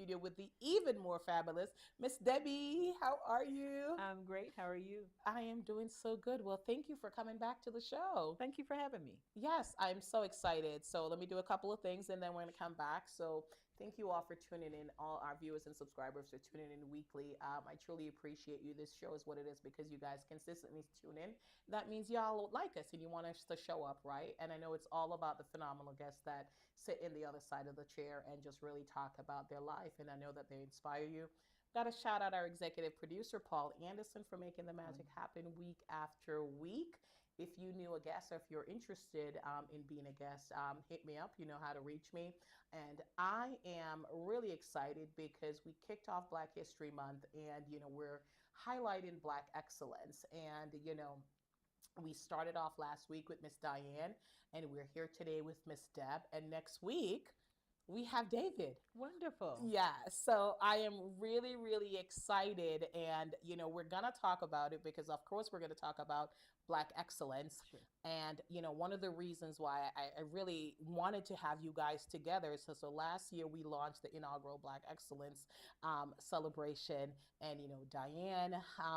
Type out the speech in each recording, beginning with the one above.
studio with the even more fabulous Miss Debbie. How are you? I'm great. How are you? I am doing so good. Well, thank you for coming back to the show. Thank you for having me. Yes, I'm so excited. So let me do a couple of things and then we're going to come back. So thank you all for tuning in, all our viewers and subscribers for tuning in weekly. I truly appreciate you. This show is what it is because you guys consistently tune in. That means y'all like us and you want us to show up, right? And I know it's all about the phenomenal guests that sit in the other side of the chair and just really talk about their life. And I know that they inspire you. Got to shout out our executive producer, Paul Anderson, for making the magic happen week after week. If you knew a guest or if you're interested in being a guest, hit me up. You know how to reach me. And I am really excited because we kicked off Black History Month and, we're highlighting Black excellence. And, we started off last week with Miss Diane, and we're here today with Miss Deb. And next week, we have David. Wonderful. Yeah, so I am really, really excited. And, we're going to talk about it because, of course, we're going to talk about Black excellence. Sure. And, one of the reasons why I really wanted to have you guys together is so last year we launched the inaugural Black excellence celebration. And, Diane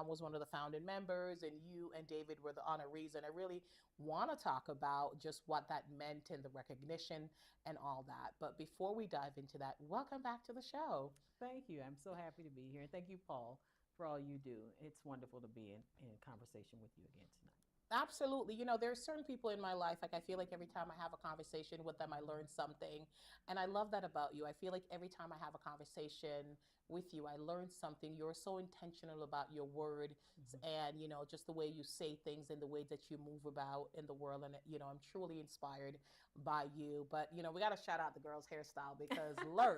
was one of the founding members, and you and David were the honorees. And I really want to talk about just what that meant and the recognition and all that. But before we dive into that, welcome back to the show. Thank you. I'm so happy to be here. And thank you, Paul, for all you do. It's wonderful to be in conversation with you again tonight. Absolutely. There are certain people in my life, like I feel like every time I have a conversation with them, I learn something. And I love that about you. I feel like every time I have a conversation with you, I learn something. You're so intentional about your word and, just the way you say things and the way that you move about in the world. And, I'm truly inspired by you. But, we got to shout out the girl's hairstyle because learn.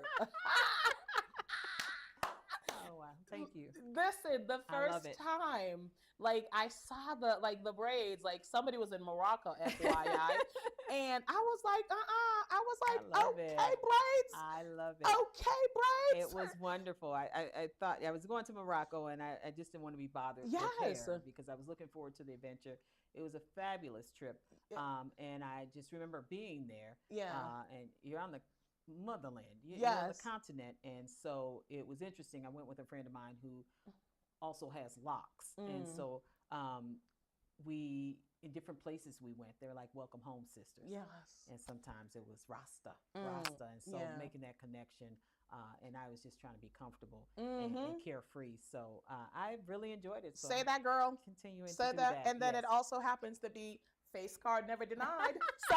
Oh, wow. Thank you. Listen, the I love first it. time, like I saw the braids, like somebody was in Morocco, FYI, and I was like, I was like, I love okay, it. braids, I love it. okay, braids. It was wonderful. I thought I was going to Morocco and I just didn't want to be bothered with Yes. hair because I was looking forward to the adventure. It was a fabulous trip. And I just remember being there. Yeah. And you're on the motherland, you're on the Yes. continent. And so it was interesting. I went with a friend of mine who also has locks. And Mm. so we, in different places we went, they're like welcome home sisters. Yes. And sometimes it was Mm. Rasta. And so Yeah. making that connection. And I was just trying to be comfortable and Mm-hmm. carefree. So I really enjoyed it. So Say I'm that, girl. continuing to Say do that, that. and then Yes. it also happens to be face card never denied. So.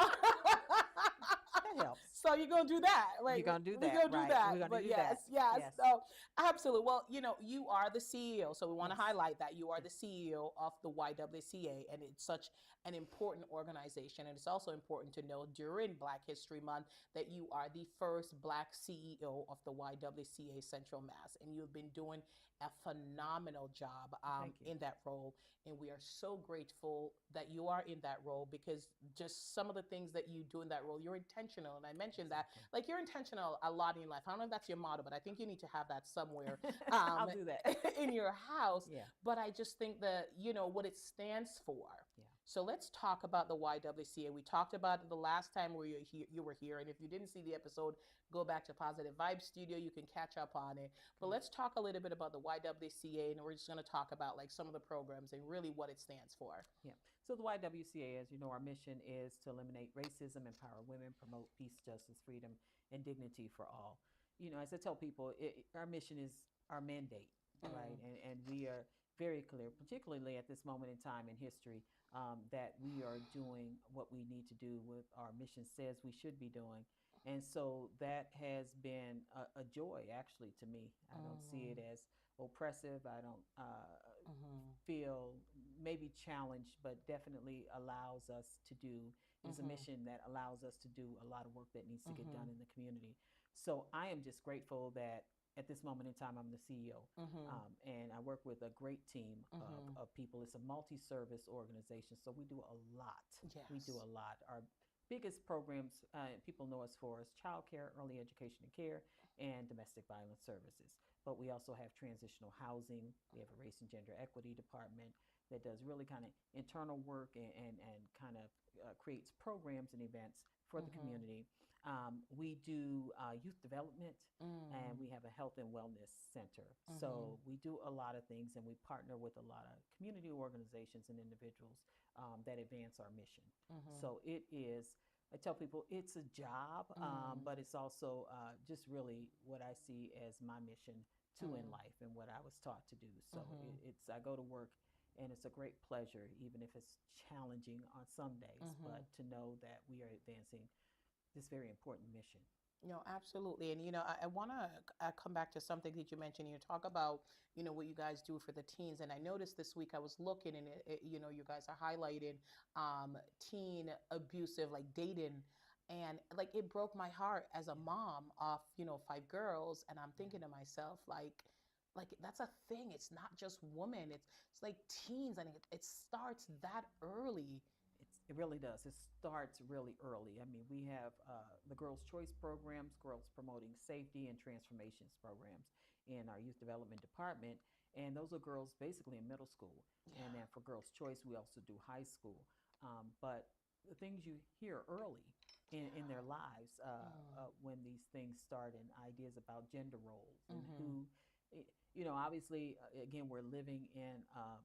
That helps. So you're gonna do that, like You're going to do we're that, gonna do right? that. We're going to But do yes, that. yes. Yes. So absolutely. Well, you are the CEO, so we want to Yes. highlight that you are Yes. the CEO of the YWCA, and it's such an important organization. And it's also important to know during Black History Month that you are the first Black CEO of the YWCA Central Mass, and you've been doing a phenomenal job Thank you. in that role. And we are so grateful that you are in that role because just some of the things that you do in that role, you're intentional. And I mentioned that, Exactly. like, you're intentional a lot in your life. I don't know if that's your motto, but I think you need to have that somewhere I'll do that. in your house. Yeah. But I just think that, what it stands for. Yeah. So let's talk about the YWCA. We talked about it the last time you were here. And if you didn't see the episode, go back to Positive Vibe Studio. You can catch up on it. But let's talk a little bit about the YWCA, and we're just going to talk about like some of the programs and really what it stands for. Yeah. So the YWCA, as you know, our mission is to eliminate racism, empower women, promote peace, justice, freedom, and dignity for all. As I tell people, our mission is our mandate, right? And we are very clear, particularly at this moment in time in history, that we are doing what we need to do, what our mission says we should be doing. And so that has been a joy, actually, to me. I don't see it as oppressive. I don't feel maybe challenged, but definitely allows us to do. It is a mission that allows us to do a lot of work that needs to get done in the community. So I am just grateful that at this moment in time, I'm the CEO. And I work with a great team of people. It's a multi-service organization, so we do a lot. Yes. We do a lot. Our biggest programs, people know us for, is childcare, early education and care, and domestic violence services. But we also have transitional housing. We have a race and gender equity department that does really kind of internal work and kind of creates programs and events for the community. We do youth development, and Mm. we have a health and wellness center. Mhm. So we do a lot of things, and we partner with a lot of community organizations and individuals that advance our mission. Mhm. So it is, I tell people it's a job, Mm. but it's also just really what I see as my mission too in Mm. life and what I was taught to do. So Mhm. it's, I go to work and it's a great pleasure, even if it's challenging on some days, Mhm. but to know that we are advancing this very important mission. No, absolutely. And, I want to come back to something that you mentioned. You talk about, what you guys do for the teens. And I noticed this week I was looking and, you guys are highlighting teen abusive, like dating. And like it broke my heart as a Yeah, mom of, five girls. And I'm yeah. thinking to myself, like that's a thing. It's not just women. It's like teens, and it starts that early. It really does. It starts really early. I mean, we have the Girls' Choice programs, Girls Promoting Safety and Transformations programs in our youth development department. And those are girls basically in middle school. And Yeah. then for Girls' Choice, we also do high school. But the things you hear early in their lives Mm. when these things start, and ideas about gender roles and Mm-hmm. who, obviously, again, we're living in a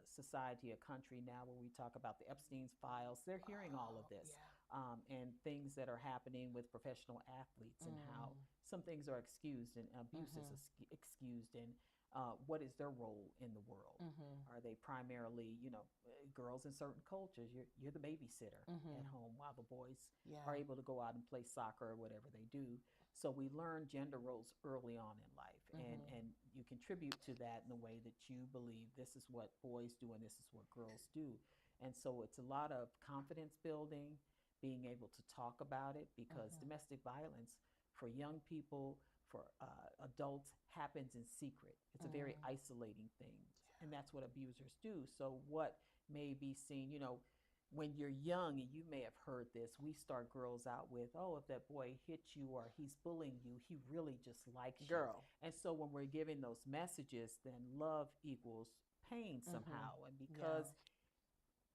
society, a country now where we talk about the Epstein's files. They're hearing all of Oh, this, yeah. and things that are happening with professional athletes and how Mm. some things are excused and abuse is Mm-hmm. excused, and what is their role in the world? Mm-hmm. Are they primarily, girls in certain cultures? You're the babysitter at Mm-hmm. home while the boys are Yeah. able to go out and play soccer or whatever they do. So we learn gender roles early on in life, and Mm-hmm. you contribute to that in the way that you believe this is what boys do and this is what girls do. And so it's a lot of confidence building, being able to talk about it, because Mm-hmm. domestic violence for young people, for adults, happens in secret. It's a very Mm. isolating thing, and that's what abusers do. So what may be seen, when you're young, and you may have heard this, we start girls out with, oh, if that boy hits you or he's bullying you, he really just likes you. Girl. And so when we're giving those messages, then love equals pain Mm-hmm. somehow. And Yeah. because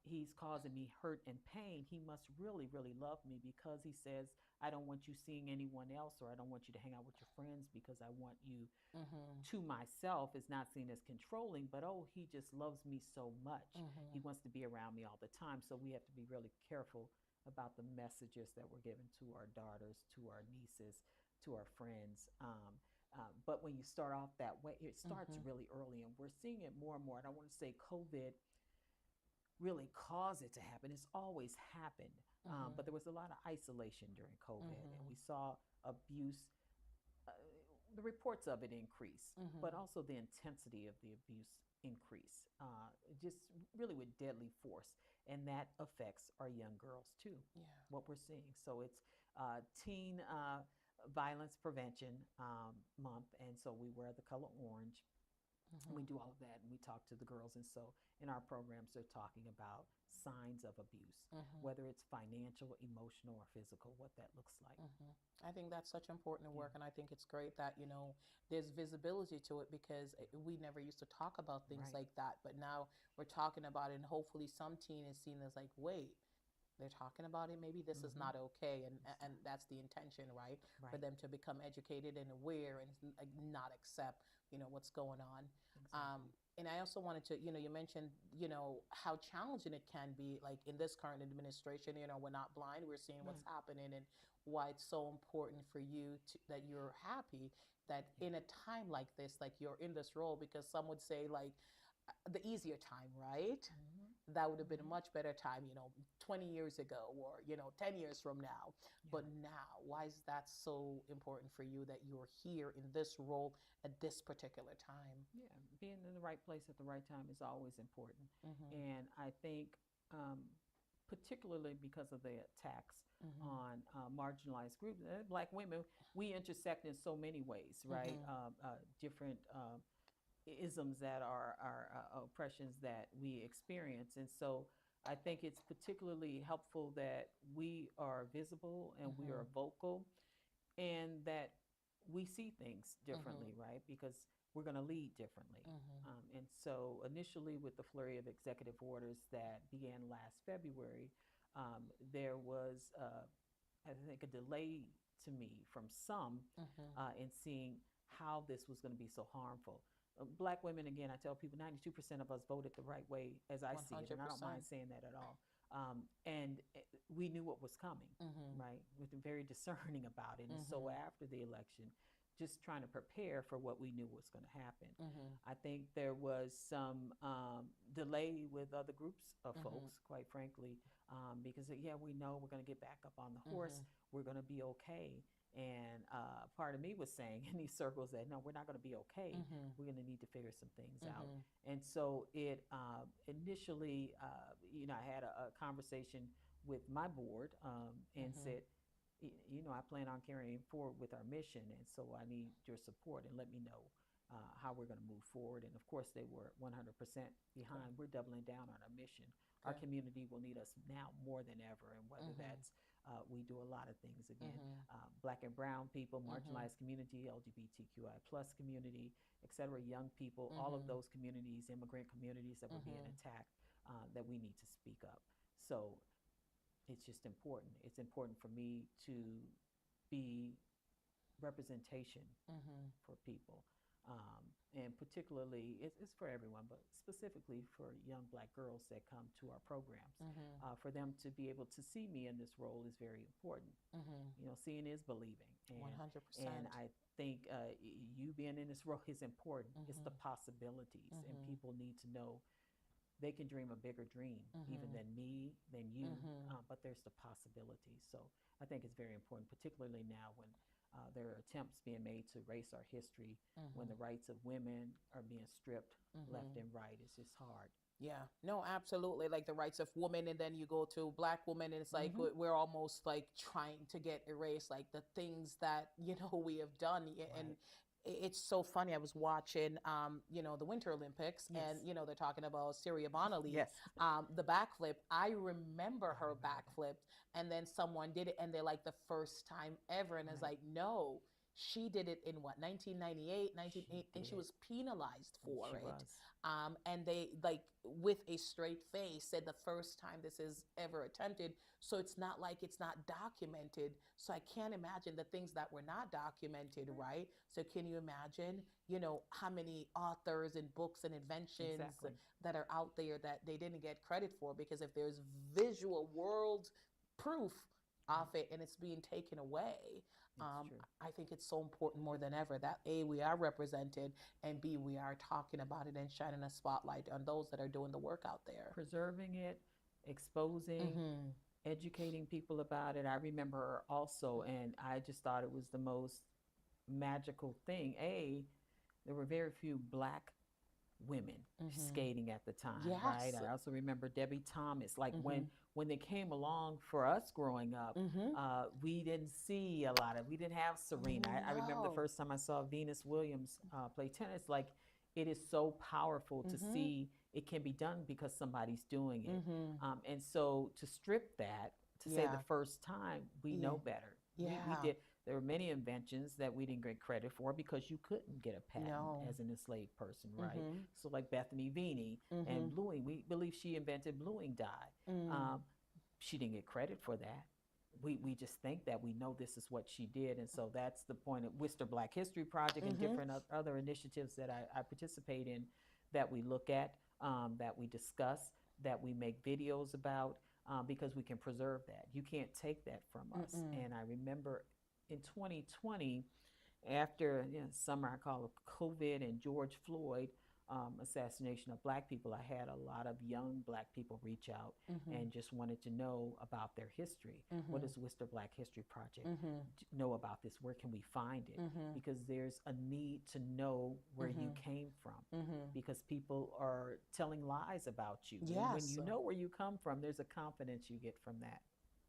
he's causing me hurt and pain, he must really, really love me, because he says, I don't want you seeing anyone else, or I don't want you to hang out with your friends, because I want you Mm-hmm. to myself, is not seen as controlling, but oh, he just loves me so much. Mm-hmm. He wants to be around me all the time. So we have to be really careful about the messages that we're giving to our daughters, to our nieces, to our friends. But when you start off that way, it starts Mm-hmm. really early, and we're seeing it more and more. And I want to say COVID really caused it to happen. It's always happened. Mm-hmm. But there was a lot of isolation during COVID, and Mm-hmm. we saw abuse, uh, the reports of it increase, Mm-hmm. but also the intensity of the abuse increase, just really with deadly force. And that affects our young girls too, Yeah. what we're seeing. So it's Teen Violence Prevention Month, and so we wear the color orange, and we Mm-hmm. do all of that, and we talk to the girls. And so in our programs, they're talking about signs of abuse, Mm-hmm. whether it's financial, emotional, or physical, what that looks like. Mm-hmm. I think that's such important Yeah, work, and I think it's great that there's visibility to it, because we never used to talk about things right, like that, but now we're talking about it, and hopefully some teen is seen as like, wait, they're talking about it, maybe this is mm-hmm, not okay, and exactly, that's the intention, right? For right, them to become educated and aware, and like, not accept what's going on. um, exactly. and I also wanted to, you mentioned, how challenging it can be, like in this current administration. We're not blind, we're seeing what's Right. happening, and why it's so important for you that you're happy that Yeah. in a time like this, like you're in this role, because some would say like the easier time, right? Mm-hmm. That would have been a Mm-hmm. much better time, 20 years ago, or 10 years from now. Yeah. But now, why is that so important for you, that you're here in this role at this particular time? Yeah. Being in the right place at the right time is always important. Mm-hmm. And I think, um, particularly because of the attacks Mm-hmm. on marginalized groups, Black women, we intersect in so many ways, right? Mm-hmm. Different isms that are oppressions that we experience. And so I think it's particularly helpful that we are visible and we Mm-hmm. are vocal, and that we see things Mm-hmm. differently, right? Because we're going to lead differently. Mm-hmm. And so, initially, with the flurry of executive orders that began last February, there was I think, a delay to me from some in seeing how this was going to be so harmful. Black women, again, I tell people 92% of us voted the right way as I see it, and I don't mind 100%. saying that at all. And we knew what was coming, right? We've been very discerning about it. And so after the election, just trying to prepare for what we knew was going to happen. I think there was some delay with other groups of folks, quite frankly, because, yeah, we know we're going to get back up on the horse. We're going to be okay. And part of me was saying in these circles that, no, we're not going to be okay. We're going to need to figure some things out. And so it initially, I had a conversation with my board and said, I plan on carrying forward with our mission. And so I need your support and let me know how we're going to move forward. And of course, they were 100% behind. We're doubling down on our mission. Our community will need us now more than ever. And whether that's we do a lot of things, again, Black and brown people, marginalized community, LGBTQI plus community, et cetera, young people, all of those communities, immigrant communities that were being attacked, that we need to speak up. So it's just important. It's important for me to be representation for people. And particularly, it's for everyone, but specifically for young Black girls that come to our programs. For them to be able to see me in this role is very important. Seeing is believing. And, 100%. and I think you being in this role is important. It's the possibilities, and people need to know they can dream a bigger dream, even than me, than you, but there's the possibilities. So I think it's very important, particularly now when there are attempts being made to erase our history, when the rights of women are being stripped left and right. It's just hard. Yeah, no, absolutely. Like the rights of women, and then you go to Black women, and it's like we're almost like trying to get erased, like the things that we have done. And it's so funny. I was watching, the Winter Olympics, and they're talking about Syria Bonali, Yes. the backflip. I remember her backflip, and then someone did it, and they're like the first time ever, and it's like, no. She did it in what, 1998, 1980, and she was penalized for She it. was. And they, like, with a straight face, said the first time this is ever attempted. So it's not like it's not documented. So I can't imagine the things that were not documented, right? So can you imagine, how many authors and books and inventions that are out there that they didn't get credit for? Because if there's visual world proof of it and it's being taken away, I think it's so important more than ever that A, we are represented, and B, we are talking about it and shining a spotlight on those that are doing the work out there. Preserving it, exposing, educating people about it. I remember also, and I just thought it was the most magical thing. There were very few Black women skating at the time, right? I also remember Debbie Thomas. Like when they came along for us growing up, we didn't see a lot of. We didn't have Serena. I remember the first time I saw Venus Williams play tennis. Like, it is so powerful to see it can be done because somebody's doing it. And so to strip that, to say the first time, we know better. We did. There were many inventions that we didn't get credit for because you couldn't get a patent as an enslaved person, right? So like Bethany Veeney and bluing, we believe she invented bluing dye. She didn't get credit for that. We just think that we know this is what she did. And so that's the point of Worcester Black History Project and different other initiatives that I participate in, that we look at, that we discuss, that we make videos about, because we can preserve that. You can't take that from us. And I remember in 2020, after summer, I call it COVID and George Floyd assassination of Black people, I had a lot of young Black people reach out and just wanted to know about their history. What does Worcester Black History Project know about this? Where can we find it? Because there's a need to know where you came from, because people are telling lies about you. And when you know where you come from, there's a confidence you get from that.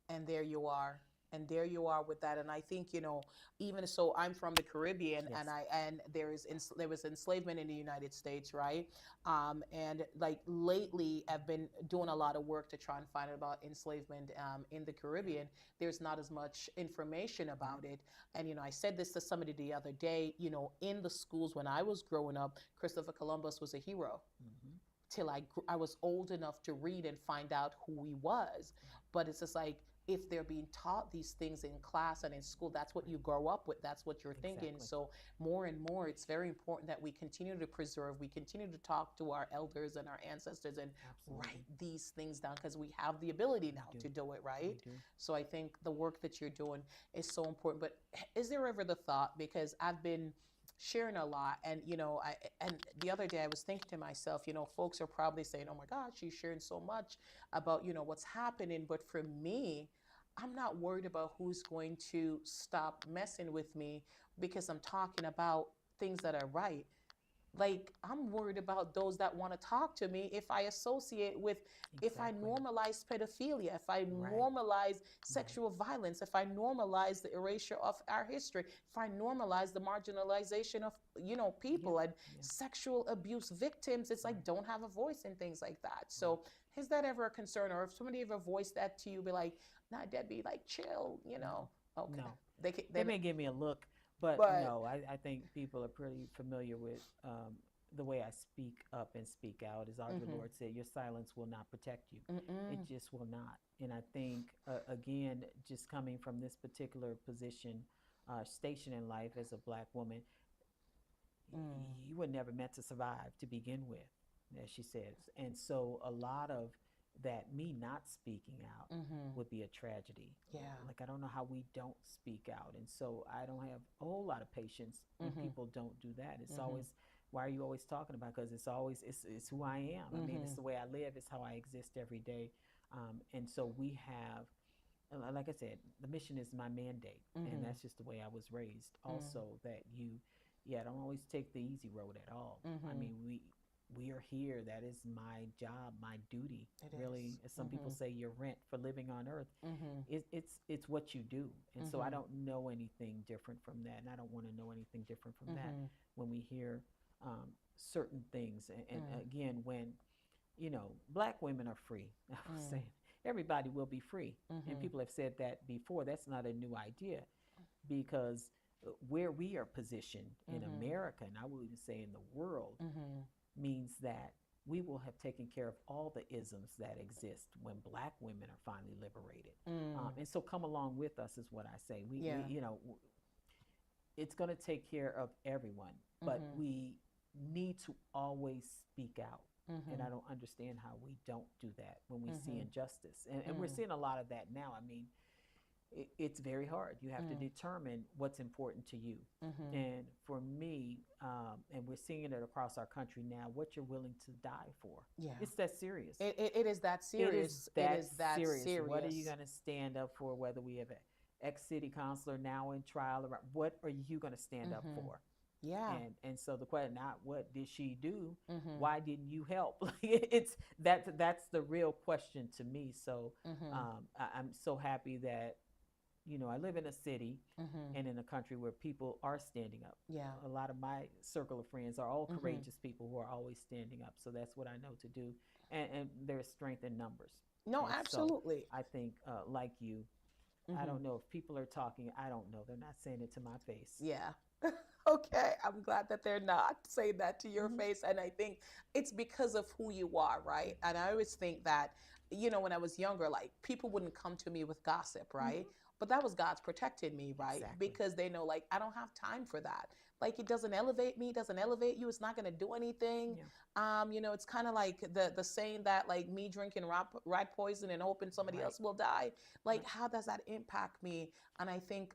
And there you are. And there you are with that. And I think, even so, I'm from the Caribbean, and there was enslavement in the United States, right? And like lately, I've been doing a lot of work to try and find out about enslavement in the Caribbean. There's not as much information about it. And, I said this to somebody the other day, in the schools when I was growing up, Christopher Columbus was a hero. Till I was old enough to read and find out who he was. But it's just like, if they're being taught these things in class and in school, that's what you grow up with, that's what you're thinking. Exactly. So more and more, it's very important that we continue to preserve, we continue to talk to our elders and our ancestors and Absolutely. write these things down, because we have the ability now do. to do it, We right? do. So I think the work that you're doing is so important. But is there ever the thought, because I've been sharing a lot, and and the other day I was thinking to myself, folks are probably saying, oh my god, she's sharing so much about what's happening. But for me, I'm not worried about who's going to stop messing with me because I'm talking about things that are right. Like, I'm worried about those that want to talk to me if I associate with, if I Exactly. normalize pedophilia, if I Right. normalize Right. sexual violence, if I normalize the erasure of our history, if I normalize the marginalization of Yeah. people and Yeah. sexual abuse victims. It's like, Right. don't have a voice in things like that. Right. So is that ever a concern? Or if somebody ever voiced that to you, be like, nah, Debbie, like, chill, No. okay. No. They can, They then, may give me a look, but but no, I think people are pretty familiar with the way I speak up and speak out. As our good mm-hmm, Lord said, your silence will not protect you. It mm-mm, just will not. And I think, again, just coming from this particular position, station in life as a black woman, mm, you were never meant to survive to begin with, as she says. And so a lot of that, me not speaking out, mm-hmm, would be a tragedy. yeah, Like, I don't know how we don't speak out. And so I don't have a whole lot of patience when mm-hmm, people don't do that. It's mm-hmm, always, why are you always talking about? Because it's always, it's who I am. I mean, mm-hmm, it's the way I live, it's how I exist every day. And so we have, like I said, the mission is my mandate, and mm-hmm, that's just the way I was raised. mm-hmm, Also, that yeah, don't always take the easy road at all. I mm-hmm. mean, we are here. That is my job, my duty. It Really, is. as some people Mm-hmm, say, your rent for living on earth. mm-hmm, It's what you do, and so I mm-hmm, don't know anything different from that, and I don't want to know anything different from that. mm-hmm, When we hear certain things, and mm, again, when black women are free. I was mm, saying everybody will be free, and mm-hmm, people have said that before. That's not a new idea, because where we are positioned in mm-hmm, America, and I will even say in the world, mm-hmm, means that we will have taken care of all the isms that exist when black women are finally liberated. mm, And so come along with us is what I say. We yeah, it's going to take care of everyone, but mm-hmm, we need to always speak out. And mm-hmm, I don't understand how we don't do that when we see mm-hmm, injustice. And we're seeing a lot of that now. I mean, it's very hard. You have to mm, determine what's important to you. mm-hmm, And for me, and we're seeing it across our country now, what you're willing to die for. yeah. It's that serious. It is that It is serious. It that is that serious. What are you serious. going to stand up for? Whether we have an ex-city councilor now in trial, what are you going to stand up Mm-hmm, for? yeah, And so the question, not what did she do, mm-hmm, why didn't you help? It's that's the real question to me. So mm-hmm, I'm so happy that I live in a city mm-hmm, and in a country where people are standing up. yeah, A lot of my circle of friends are all mm-hmm, courageous people who are always standing up. So that's what I know to do, and there's strength in numbers. no, And so absolutely, I think, like you, I mm-hmm, don't know if people are talking. I don't know. They're not saying it to my face. yeah. Okay, I'm glad that they're not saying that to your Hmm. face. And I think it's because of who you are, right? And I always think that, when I was younger, like, people wouldn't come to me with gossip, right? Hmm. But that was God's protecting me, right? Exactly. Because they know, like, I don't have time for that. Like, it doesn't elevate me, doesn't elevate you. It's not going to do anything. Yeah. It's kind of like the saying that, like, me drinking rat poison and hoping somebody Right. else will die. Like, Right. how does that impact me? And I think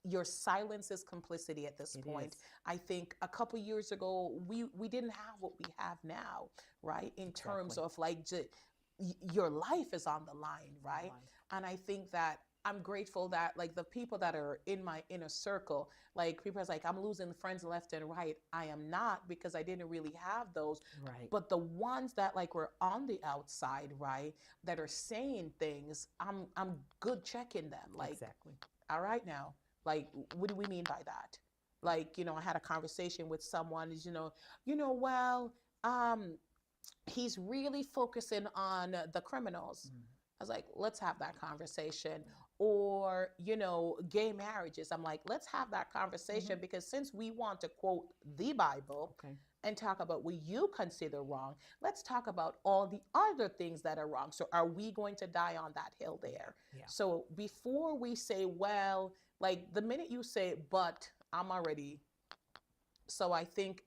your silence is complicity at this It point. is. I think a couple years ago we didn't have what we have now, right? In terms Exactly. of, like, your life is on the line, My right? life. And I think that I'm grateful that, like, the people that are in my inner circle, like, people are like, I'm losing friends left and right. I am not, because I didn't really have those. Right. But the ones that, like, were on the outside, right, that are saying things, I'm good checking them. Like, Exactly. all right now, like, what do we mean by that? Like, I had a conversation with someone, well, he's really focusing on the criminals. Mm. I was like, let's have that conversation. Yeah. or, gay marriages. I'm like, let's have that conversation, Hmm. because since we want to quote the Bible Okay. and talk about what you consider wrong, let's talk about all the other things that are wrong. So are we going to die on that hill Yeah. there? Yeah. So before we say, well, like the minute you say, but I'm already, so I think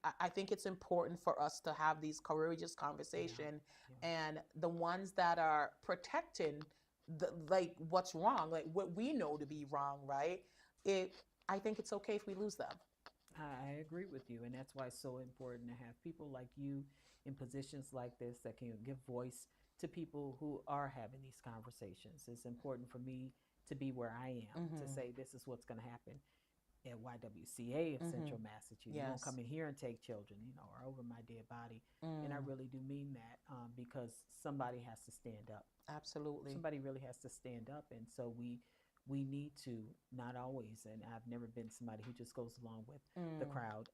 it's important for us to have these courageous Yeah. conversation, Yeah. and the ones that are protecting like what's wrong, like what we know to be wrong, right? it I think it's okay if we lose them. I agree with you, and that's why it's so important to have people like you in positions like this that can give voice to people who are having these conversations. It's important for me to be where I am to Mm-hmm. say this is what's going to happen at YWCA of Mm-hmm. Central Massachusetts. You won't Yes. come in here and take children, or over my dead body. And I Mm. really do mean that, because somebody has to stand up. Absolutely. Somebody really has to stand up, and so we need to not always. And I've never been somebody who just goes along with the Mm. crowd.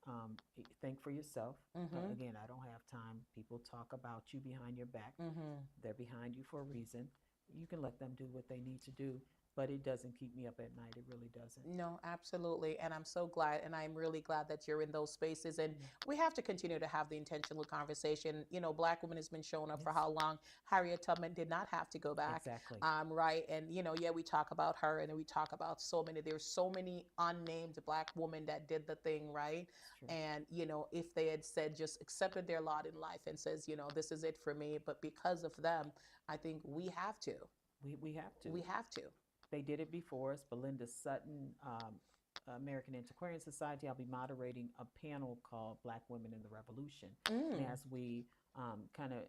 Think for yourself. Mm-hmm. Again, I don't have time. People talk about you behind your back. Mm-hmm. They're behind you for a reason. You can let them do what they need to do, but it doesn't keep me up at night. It really doesn't. No, absolutely. And I'm so glad, and I'm really glad that you're in those spaces. And Yeah. we have to continue to have the intentional conversation. Black women has been showing up for Yes. how long? Harriet Tubman did not have to go back. Exactly. Right. And, yeah, we talk about her, and then we talk about there's so many unnamed Black women that did the thing, right? It's true. And, if they had said, just accepted their lot in life and says, this is it for me, but because of them, I think we have to. We have to. We have to. They did it before us. Belinda Sutton, American Antiquarian Society. I'll be moderating a panel called Black Women in the Revolution. And Mm. as we kind of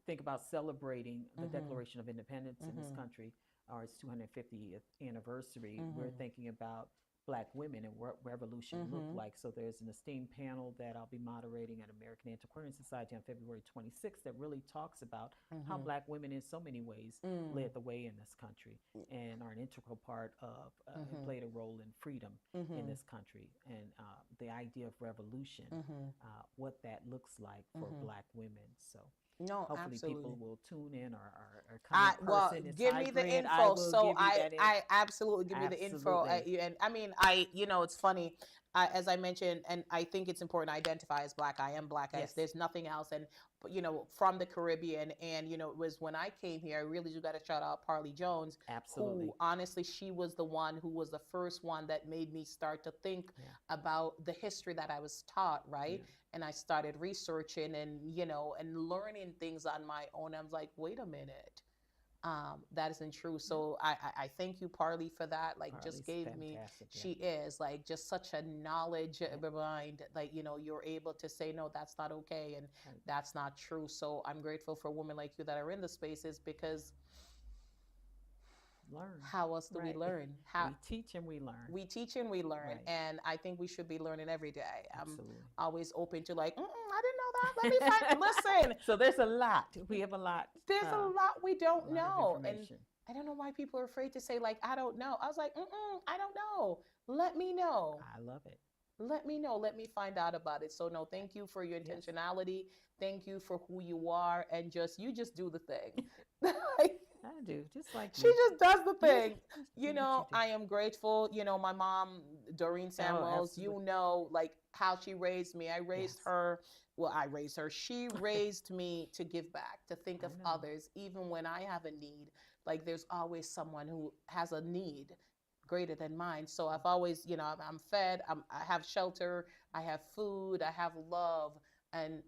think about celebrating the Mm-hmm. Declaration of Independence in this Mm-hmm. country, or its 250th anniversary, we're Mm-hmm. thinking about Black women and what revolution looked Mm-hmm. like. So there's an esteemed panel that I'll be moderating at American Antiquarian Society on February 26th that really talks about how Mm-hmm. Black women in so many ways Mm. led the way in this country and are an integral part of and Mm-hmm. played a role in freedom in Mm-hmm. this country. And the idea of revolution, Mm-hmm. what that looks like for Mm-hmm. Black women. So No, hopefully people absolutely. will tune in or come in Well, person. It's give me the hybrid. I info. will So give you I, that in. I absolutely give me the info. Absolutely. And I mean, it's funny. As I mentioned, and I think it's important to identify as Black. I am Black. Yes. There's nothing else. And from the Caribbean, and it was when I came here. I really do got to shout out Parley Jones, Absolutely. who honestly, she was the one who was the first one that made me start to think Yeah. about the history that I was taught, right? Yeah. And I started researching and and learning things on my own. I was like, wait a minute, that isn't true. Yeah. So I thank you, Parley, for that. Like, just Harley's gave me. fantastic. Yeah. She is like just such a knowledge Yeah. behind. Like, you're able to say no, that's not okay, and Right. that's not true. So I'm grateful for women like you that are in the spaces, because Learn. how else do we Right. learn? How We teach and we learn. we teach and we learn, Right. and I think we should be learning every day. I'm Absolutely. always open to like, I didn't know that. Let me find. Listen, So there's a lot. We have a lot. there's a lot we don't A lot of know, and information. I don't know why people are afraid to say like, I don't know. I was like, I don't know. Let me know. I love it. Let me know. Let me find out about it. So no, thank you for your Yes. intentionality. Thank you for who you are, and you just do the thing. Like, I do. Just like she you. just does the Yeah, thing. just do what you do. I am grateful. My mom, Doreen Samuels, absolutely. like how she raised me. I raised Yes. her. Well, I raised her. She raised me to give back, to think I of know. others, even when I have a need. Like, there's always someone who has a need greater than mine. So I've always, I'm fed, I have shelter, I have food, I have love. And,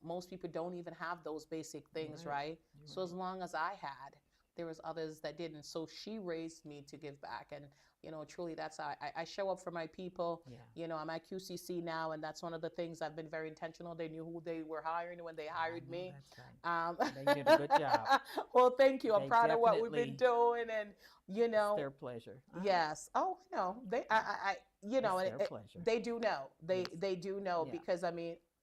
most people don't even have those basic things, Right. right? You're So as right. long as I had, there was others that didn't. So she raised me to give back. And, truly that's how I show up for my people. Yeah. I'm at QCC now, and that's one of the things I've been very intentional. They knew who they were hiring when they I hired know me. that's right. They did a good job. Well, thank you. I'm They proud of what we've been definitely. doing, and It's their pleasure. yes. Oh, they, It's and their pleasure. they do know. Yes. They do know, Yeah. because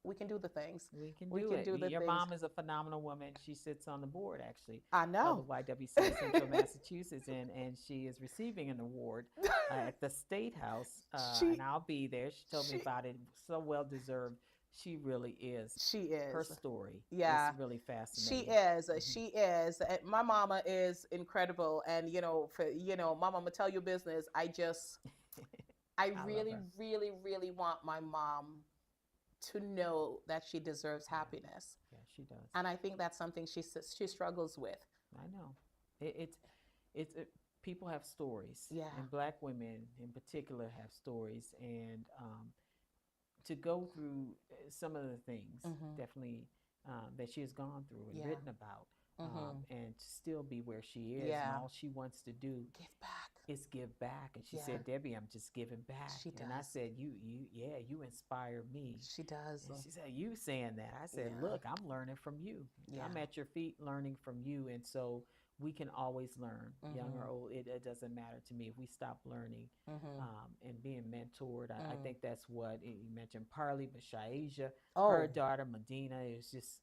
we can do the things. We can We do can it. do the Your things. mom is a phenomenal woman. She sits on the board actually I of the know. YWCA Central Massachusetts, and she is receiving an award at the State House, She and I'll be there. She told me she about it. So well deserved. She really is. She Her is. story is Yeah. really She fascinating. is. Hmm. She is. My mama is incredible, and for my mama tell you business. I I love really, her. really, really want my mom to know that she deserves Yeah, happiness, yeah, she does. and I think that's something she struggles with. I know. It's people have stories, Yeah. and Black women in particular have stories, and to go through some of the things Mhm. definitely that she has gone through and Yeah. written about, Mhm. and to still be where she is, and Yeah. all she wants to do Give back. is give back. And she Yeah. said, Debbie, I'm just giving back. She And I does. said, yeah, you inspire me. She does. And she said, you saying that? I said, Yeah. look, I'm learning from you. Yeah. I'm at your feet learning from you. And so we can always learn, young or Mhm. old. It doesn't matter to me if we stop learning Mhm. and being mentored. I Mm. think that's what you mentioned, Parley, but Shaisha, her Oh, daughter Medina is just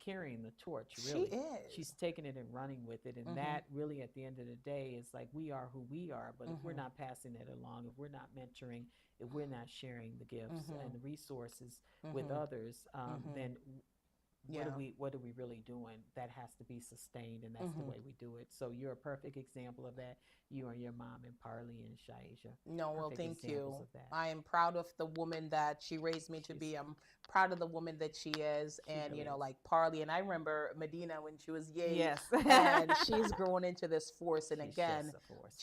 carrying the torch, she really. is. She's taking it and running with it. And Mhm. that really, at the end of the day, is like we are who we are. But if we're Mhm. not passing it along, if we're not mentoring, if we're not sharing the gifts and Mhm. the resources with Mhm. others, Mhm. then Yeah. what are we really doing? That has to be sustained, and that's the Mhm. way we do it. So you're a perfect example of that. You and your mom and Parley and Shaisha, No, well, perfect thank examples you. of that. I am proud of the woman that she raised me to She's be. I'm proud of the woman that she is. she And, really is. like Parley. And I remember Medina when she was yay, Yes, and she's grown into this force. And she's again, just a force.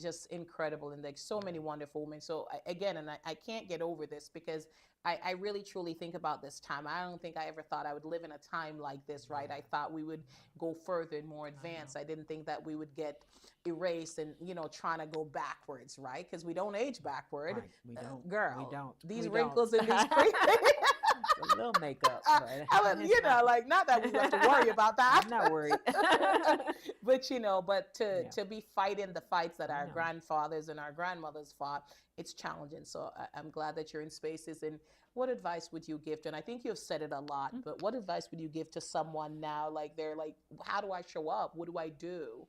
just incredible. And like so many Yeah. wonderful women. So again, and I can't get over this because I really truly think about this time. I don't think I ever thought I would live in a time like this, right? Yeah. I thought we would Yeah. go further and more I know. advanced. I didn't think that we would get erased and trying to go backwards, right? Because we don't age backward. Right. We don't. We Girl, don't. these We don't. wrinkles and these crease. A little makeup, but I mean, it's not. like not that we have to worry about that. I'm not worried. But but to Yeah, be fighting the fights that I our know. grandfathers and our grandmothers fought, it's challenging. So I'm glad that you're in spaces. And what advice would you give to, and I think you've said it a lot, Mm, but what advice would you give to someone now, like they're like, how do I show up, what do I do?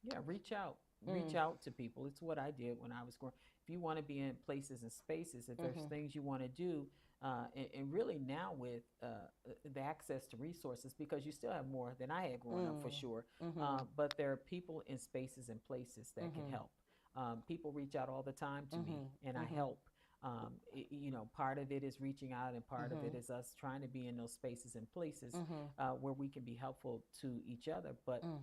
yeah, reach out. Reach Mm, out to people. It's what I did when I was growing. If you want to be in places and spaces, if there's mm-hmm, things you want to do, and really now with the access to resources, because you still have more than I had growing up for mm, sure. mm-hmm, But there are people in spaces and places that can mm-hmm, help. People reach out all the time to me, and mm-hmm, I mm-hmm, help. Part of it is reaching out, and part of mm-hmm, it is us trying to be in those spaces and places mm-hmm, where we can be helpful to each other. But mm,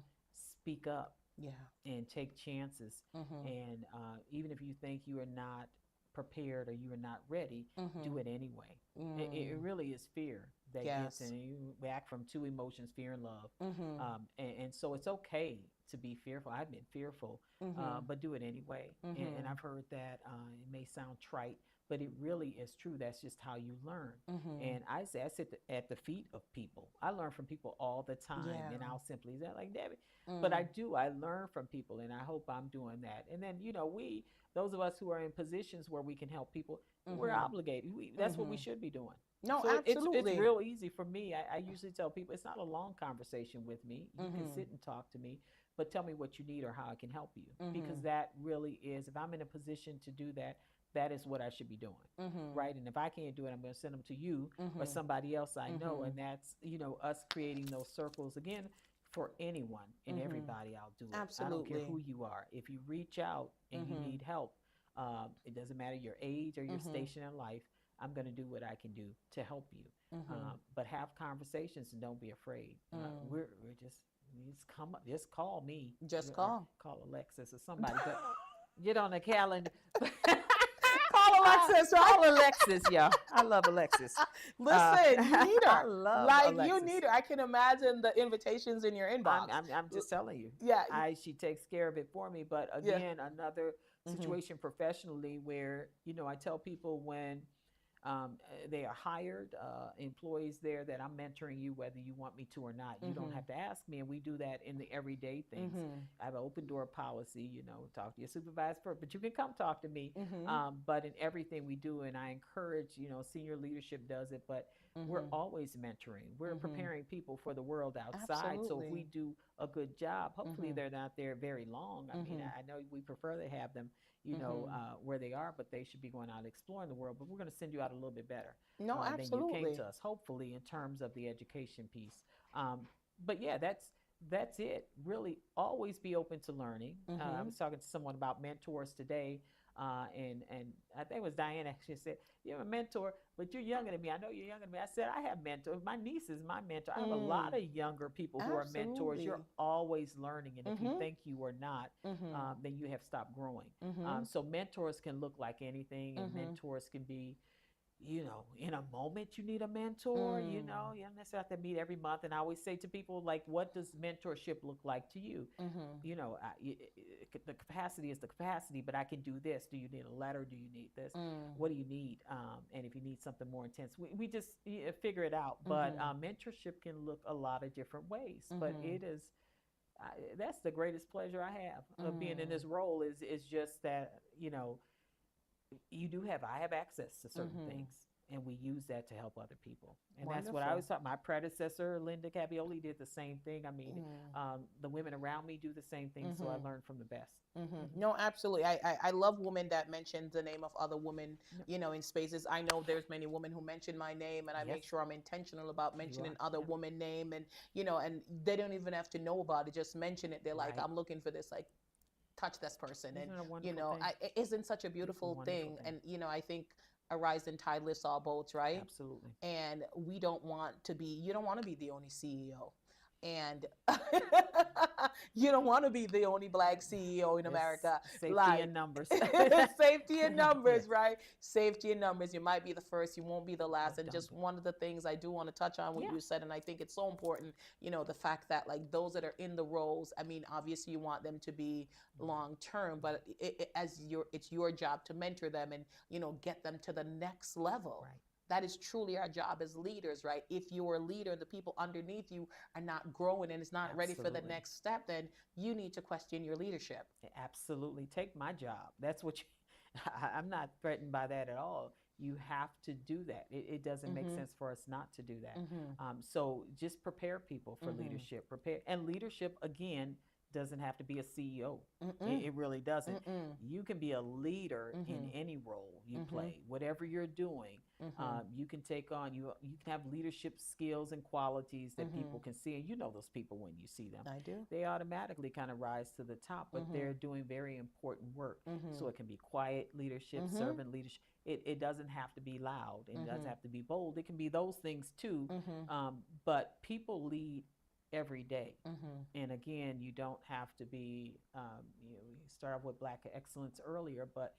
speak up yeah, and take chances. mm-hmm, And even if you think you are not prepared or you are not ready, mm-hmm, do it anyway. It mm, really is fear that gets in. yes, You react from two emotions, fear and love. mm-hmm, And so it's okay to be fearful. I've been fearful, mm-hmm, but do it anyway. And mm-hmm, I've heard that it may sound trite, but it really is true. That's just how you learn. mm-hmm, And I sit at the feet of people. I learn from people all the time, yeah, and I'll simply say, like, Debbie, but mm, I learn from people, and I hope I'm doing that. And then, those of us who are in positions where we can help people, we're mm-hmm, obligated. That's what we mm-hmm. should be doing. No, So it's absolutely. real easy for me. I usually tell people it's not a long conversation with me. You can Mm-hmm, sit and talk to me, but tell me what you need or how I can help you. mm-hmm, Because that really is, if I'm in a position to do that, that is what I should be doing. mm-hmm, Right. And if I can't do it, I'm going to send them to you or mm-hmm, somebody else I know. mm-hmm, And that's, us creating those circles again for anyone and mm-hmm. everybody. I'll do it. I don't care Absolutely. who you are. If you reach out and you Mm-hmm, need help, it doesn't matter your age or your mm-hmm, station in life. I'm going to do what I can do to help you. mm-hmm, But have conversations and don't be afraid. mm. We're just come up, just call me Just or call. call Alexis or somebody. But get on the calendar. Call Alexis, right? Call Alexis, y'all. I love Alexis. Listen, you need I her. love Like you Alexis. need her. I can imagine the invitations in your I'm, inbox. I'm, I'm just telling you. Yeah, She takes care of it for me. But yeah. again, another Mm-hmm, situation professionally where, I tell people when they are hired employees there that I'm mentoring you whether you want me to or not. You don't mm-hmm, have to ask me, and we do that in the everyday things. mm-hmm, I have an open door policy. Talk to your supervisor, but you can come talk to me. mm-hmm, But in everything we do, and I encourage, senior leadership does it, but we're mm-hmm, always mentoring. We're mm-hmm. preparing people for the world outside. So if Absolutely. we do a good job. Hopefully Mhm. they're not there very long. I mean, Mhm. I know we prefer to have them, Mhm. where they are, but they should be going out exploring the world. But we're going to send you out a little bit better No, than you came absolutely. to us, hopefully, in terms of the education piece. Um, but yeah, that's it. Really, always be open to learning. I Mhm. was talking to someone about mentors today, and I think it was Diane actually said, "You have a mentor, but you're younger than me. I know you're younger than me." I said, "I have mentors. My niece is my mentor. I have a lot Mm. of younger people who are mentors. You're Absolutely. always learning, and if you Mhm. think you are not, Mhm. then you have stopped growing." Mhm. So mentors can look like anything, and Mhm. mentors can be, in a moment you need a mentor, Mm. you don't necessarily have to meet every month. And I always say to people, like, what does mentorship look like to you? Mhm. The capacity is the capacity, but I can do this. Do you need a letter? Do you need this? Mm. What do you need? And if you need something more intense, we just figure it out. But Mhm. mentorship can look a lot of different ways, but Mhm. it is, that's the greatest pleasure I have of being in Mm. this role, is just that, I have access to certain Mhm. things, and we use that to help other people. And that's what I Wonderful. always thought. My predecessor, Linda Capioli, did the same thing. I mean, Mm. the women around me do the same thing, so I Mhm. learned from the best. Hmm. No, absolutely. I love women that mention the name of other women, No, in spaces. I know there's many women who mention my name, and I yes, make sure I'm intentional about you mentioning are. other Yep. woman name, and and they don't even have to know about it. Just mention it. They're like, Right. I'm looking for this, like, touch this person, and Isn't it a wonderful thing? it isn't such a It's a beautiful wonderful thing, thing. and I think a rising tide lifts all boats, right? Absolutely. And we don't want to be you don't want to be the only CEO, and you don't want to be the only black CEO in It's America. safety Like, in numbers. safety in Yes. numbers, right? Safety in numbers. You might be the first, you won't be the last. But And don't just be. one of the things I do want to touch on what Yeah. you said, and I think it's so important, the fact that, like, those that are in the roles, I mean, obviously you want them to be Right. long term, but it's your job to mentor them and get them to the next level. Right. That is truly our job as leaders, right? If you're a leader, the people underneath you are not growing and is not ready for the Absolutely. next step, then you need to question your leadership. Absolutely. Take my job. That's what you, I'm not threatened by that at all. You have to do that. It doesn't make Mhm. sense for us not to do that. Mhm. So just prepare people for Mhm. leadership. Prepare, and leadership, again, doesn't have to be a CEO. Mm-mm. It really doesn't. Mm-mm. You can be a leader in Mhm. any role you Mhm. play, whatever you're doing. Mhm. You can take on, you can have leadership skills and qualities that people Mhm. can see, and those people when you see them, I do. they automatically kind of rise to the top, but they're Mhm. doing very important work. So Mhm. it can be quiet leadership, Mhm. servant leadership. It doesn't have to be loud, and it doesn't Mhm. have to be bold. It can be those things too. Mhm. But people lead every day. Mhm. And again, you don't have to be, we started off with Black excellence earlier, but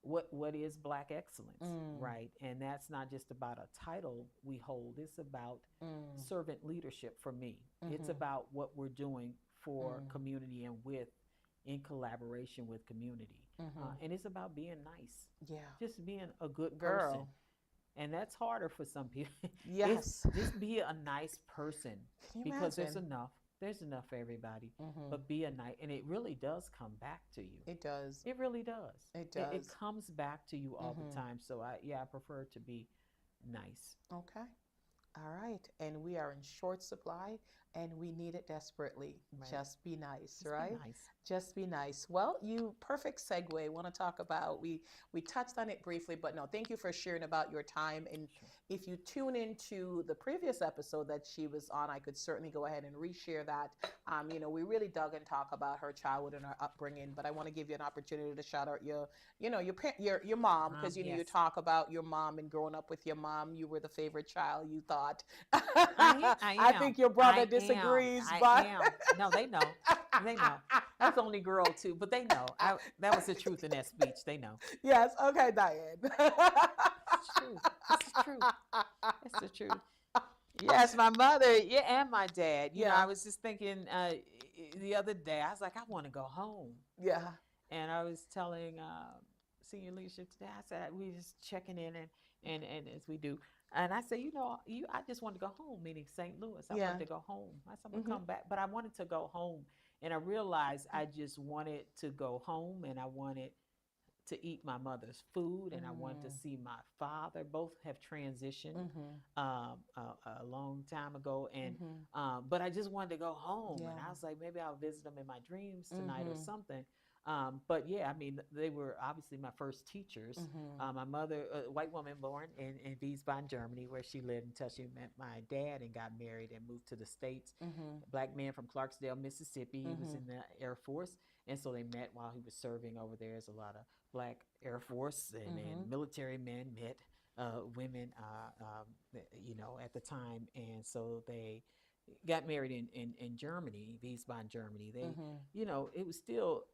what is Black excellence, Mm. right? And that's not just about a title we hold. It's about Mm. servant leadership for me. It's Mhm. about what we're doing for Mm. community and in collaboration with community. Mhm. And it's about being nice, Yeah. just being a good person. Girl. And that's harder for some people. It's Yes. just be a nice person, Can you because imagine? there's enough for everybody. Mhm. But be a nice, and it really does come back to you. It does. It really does. It It does. comes back to you all the Mhm. time. So I prefer to be nice. Okay. All right. And we are in short supply and we need it desperately. Right. Just be nice, Just be right? nice. Just be nice. Well, you perfect segue. Want to talk about we touched on it briefly, but no, thank you for sharing about your time. And Sure. if you tune into the previous episode that she was on, I could certainly go ahead and reshare that. We really dug and talk about her childhood and her upbringing, but I want to give you an opportunity to shout out your mom, because you Yes. talk about your mom and growing up with your mom. You were the favorite child, you thought. I I am. think your brother I am. disagrees, I but am. No, they know. They know. I was the only girl too, but they know. That was the truth in that speech. They know. yes, okay, Diane. It's true. It's the truth. It's the truth. Yes, my mother, yeah, and my dad. I Yeah, was just thinking the other day, I was like, I want to go home. yeah. And I was telling senior leadership today, I said, we just checking in, and as we do. And I said, I just wanted to go home, meaning St. Louis. I Yeah. wanted to go home. I said, I'm going to Hmm. come back. But I wanted to go home. And I realized I just wanted to go home, and I wanted to eat my mother's food, and I wanted to see my father. Both have transitioned a long time ago, and but I just wanted to go home, and I was like, maybe I'll visit them in my dreams tonight or something. But yeah, I mean, they were obviously my first teachers. My mother, a white woman born in Wiesbaden, Germany, where she lived until she met my dad and got married and moved to the States. A black man from Clarksdale, Mississippi. He was in the Air Force. And so they met while he was serving over there. There's a lot of black Air Force and military men met women, you know, at the time. And so they got married in Germany, Wiesbaden, Germany. They, you know, it was still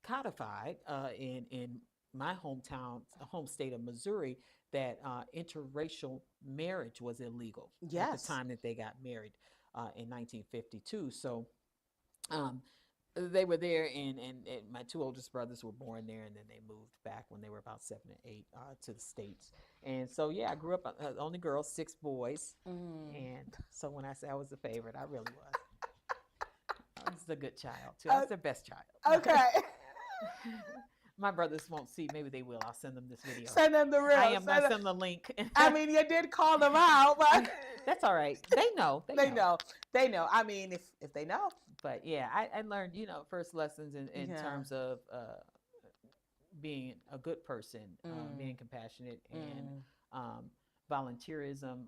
codified in my hometown, home state of Missouri, that interracial marriage was illegal at the time that they got married in 1952. So they were there, and my two oldest brothers were born there, and then they moved back when they were about 7 and 8 to the States. And so, yeah, I grew up only girls, 6 boys. And so when I say I was the favorite, I really was. I was a good child, too. I was the best child. Okay. My brothers won't see. Maybe they will. I'll send them this video. Send them the real. I am going to send the link. I mean, you did call them out, but that's all right. They know. They know. I mean, if they know. But yeah, I learned, you know, first lessons in terms of being a good person, being compassionate, and volunteerism.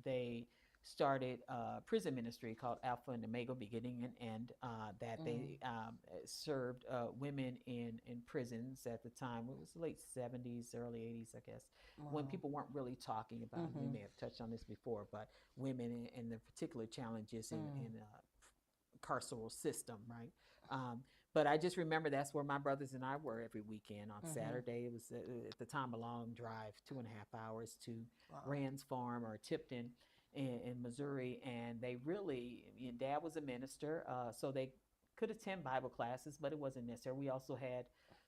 They started a prison ministry called Alpha and Omega, beginning and end, that they served women in prisons at the time. It was late 70s, early 80s, I guess, when people weren't really talking about, we may have touched on this before, but women and the particular challenges in carceral system, right? But I just remember that's where my brothers and I were every weekend. On Saturday, it was at the time a long drive, 2.5 hours to Rand's Farm or Tipton in Missouri. And they really, Dad was a minister, so they could attend Bible classes, but it wasn't necessary. We also had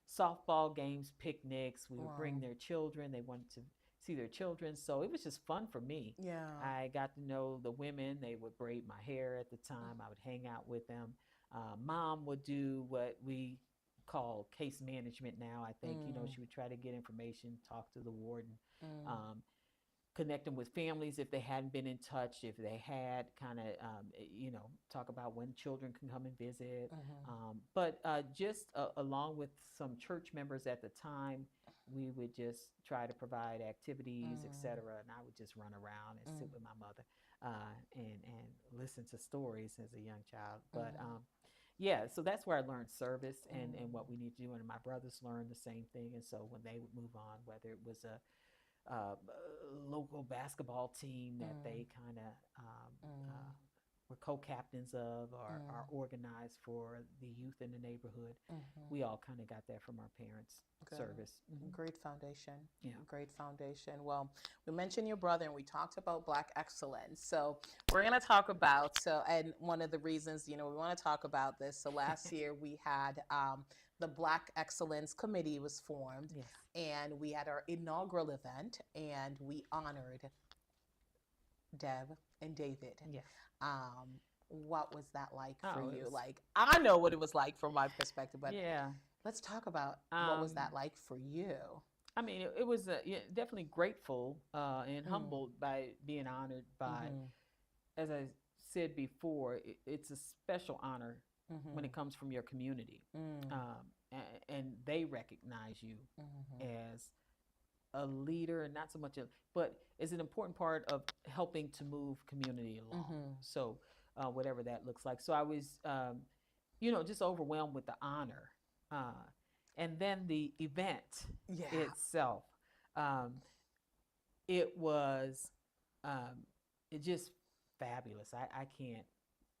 softball games, picnics. We would bring their children. They wanted to see their children. So it was just fun for me. Yeah. I got to know the women. They would braid my hair at the time. I would hang out with them. Mom would do what we call case management now. I think, you know, she would try to get information, talk to the warden, connect them with families if they hadn't been in touch, if they had, kind of, you know, talk about when children can come and visit. But just along with some church members at the time, we would just try to provide activities, etc. And I would just run around and sit with my mother and listen to stories as a young child. But yeah, so that's where I learned service and what we need to do. And my brothers learned the same thing. And so when they would move on, whether it was a local basketball team that they kind of were co-captains of or are organized for the youth in the neighborhood, we all kind of got that from our parents' service. Great foundation. Yeah. Great foundation. Well, we mentioned your brother and we talked about Black excellence. So we're going to talk about, and one of the reasons, you know, we want to talk about this. So last year we had the Black Excellence Committee was formed, and we had our inaugural event, and we honored Deb and David. Yes. What was that like for you? Like, I know what it was like from my perspective, but let's talk about what was that like for you? I mean, it was definitely grateful and humbled by being honored by, as I said before, it's a special honor when it comes from your community. And they recognize you as a leader, and not so much, but is an important part of helping to move community along. So whatever that looks like. So I was, you know, just overwhelmed with the honor. And then the event itself, it was just fabulous.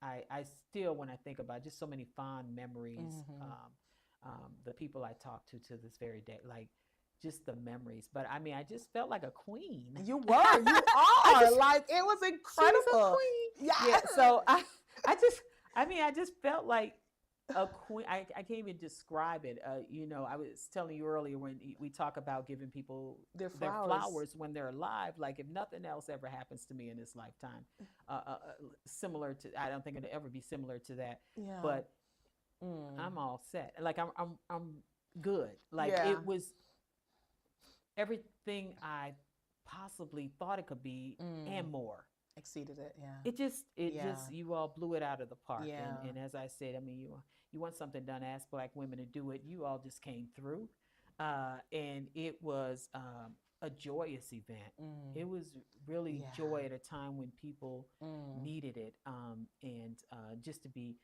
I still, when I think about it, just so many fond memories, the people I talked to this very day, like just the memories. But I mean, I just felt like a queen. You were, you are. Like, it was incredible. She was a queen. Yeah. So I just felt like a queen. I can't even describe it. You know, I was telling you earlier when we talk about giving people their flowers when they're alive. Like, if nothing else ever happens to me in this lifetime, similar to, I don't think it'll ever be similar to that. Yeah. But I'm all set. Like, I'm good. Like Yeah. it was everything I possibly thought it could be and more. Exceeded it. Yeah. It just you all blew it out of the park. Yeah. And as I said, I mean, you want something done, ask Black women to do it. You all just came through, and it was a joyous event. It was really joy at a time when people needed it, and just to be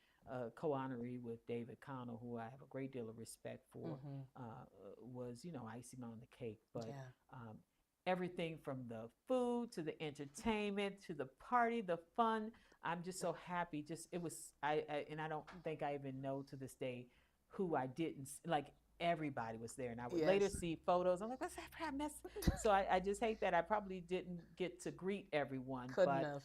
co-honoree with David Connell, who I have a great deal of respect for, was icing on the cake. But everything from the food to the entertainment to the party, the fun. I'm just so happy. Just it was and I don't think I even know to this day who I didn't like. Everybody was there, and I would later see photos. I'm like, what's that? I missed. So I just hate that I probably didn't get to greet everyone. Couldn't have.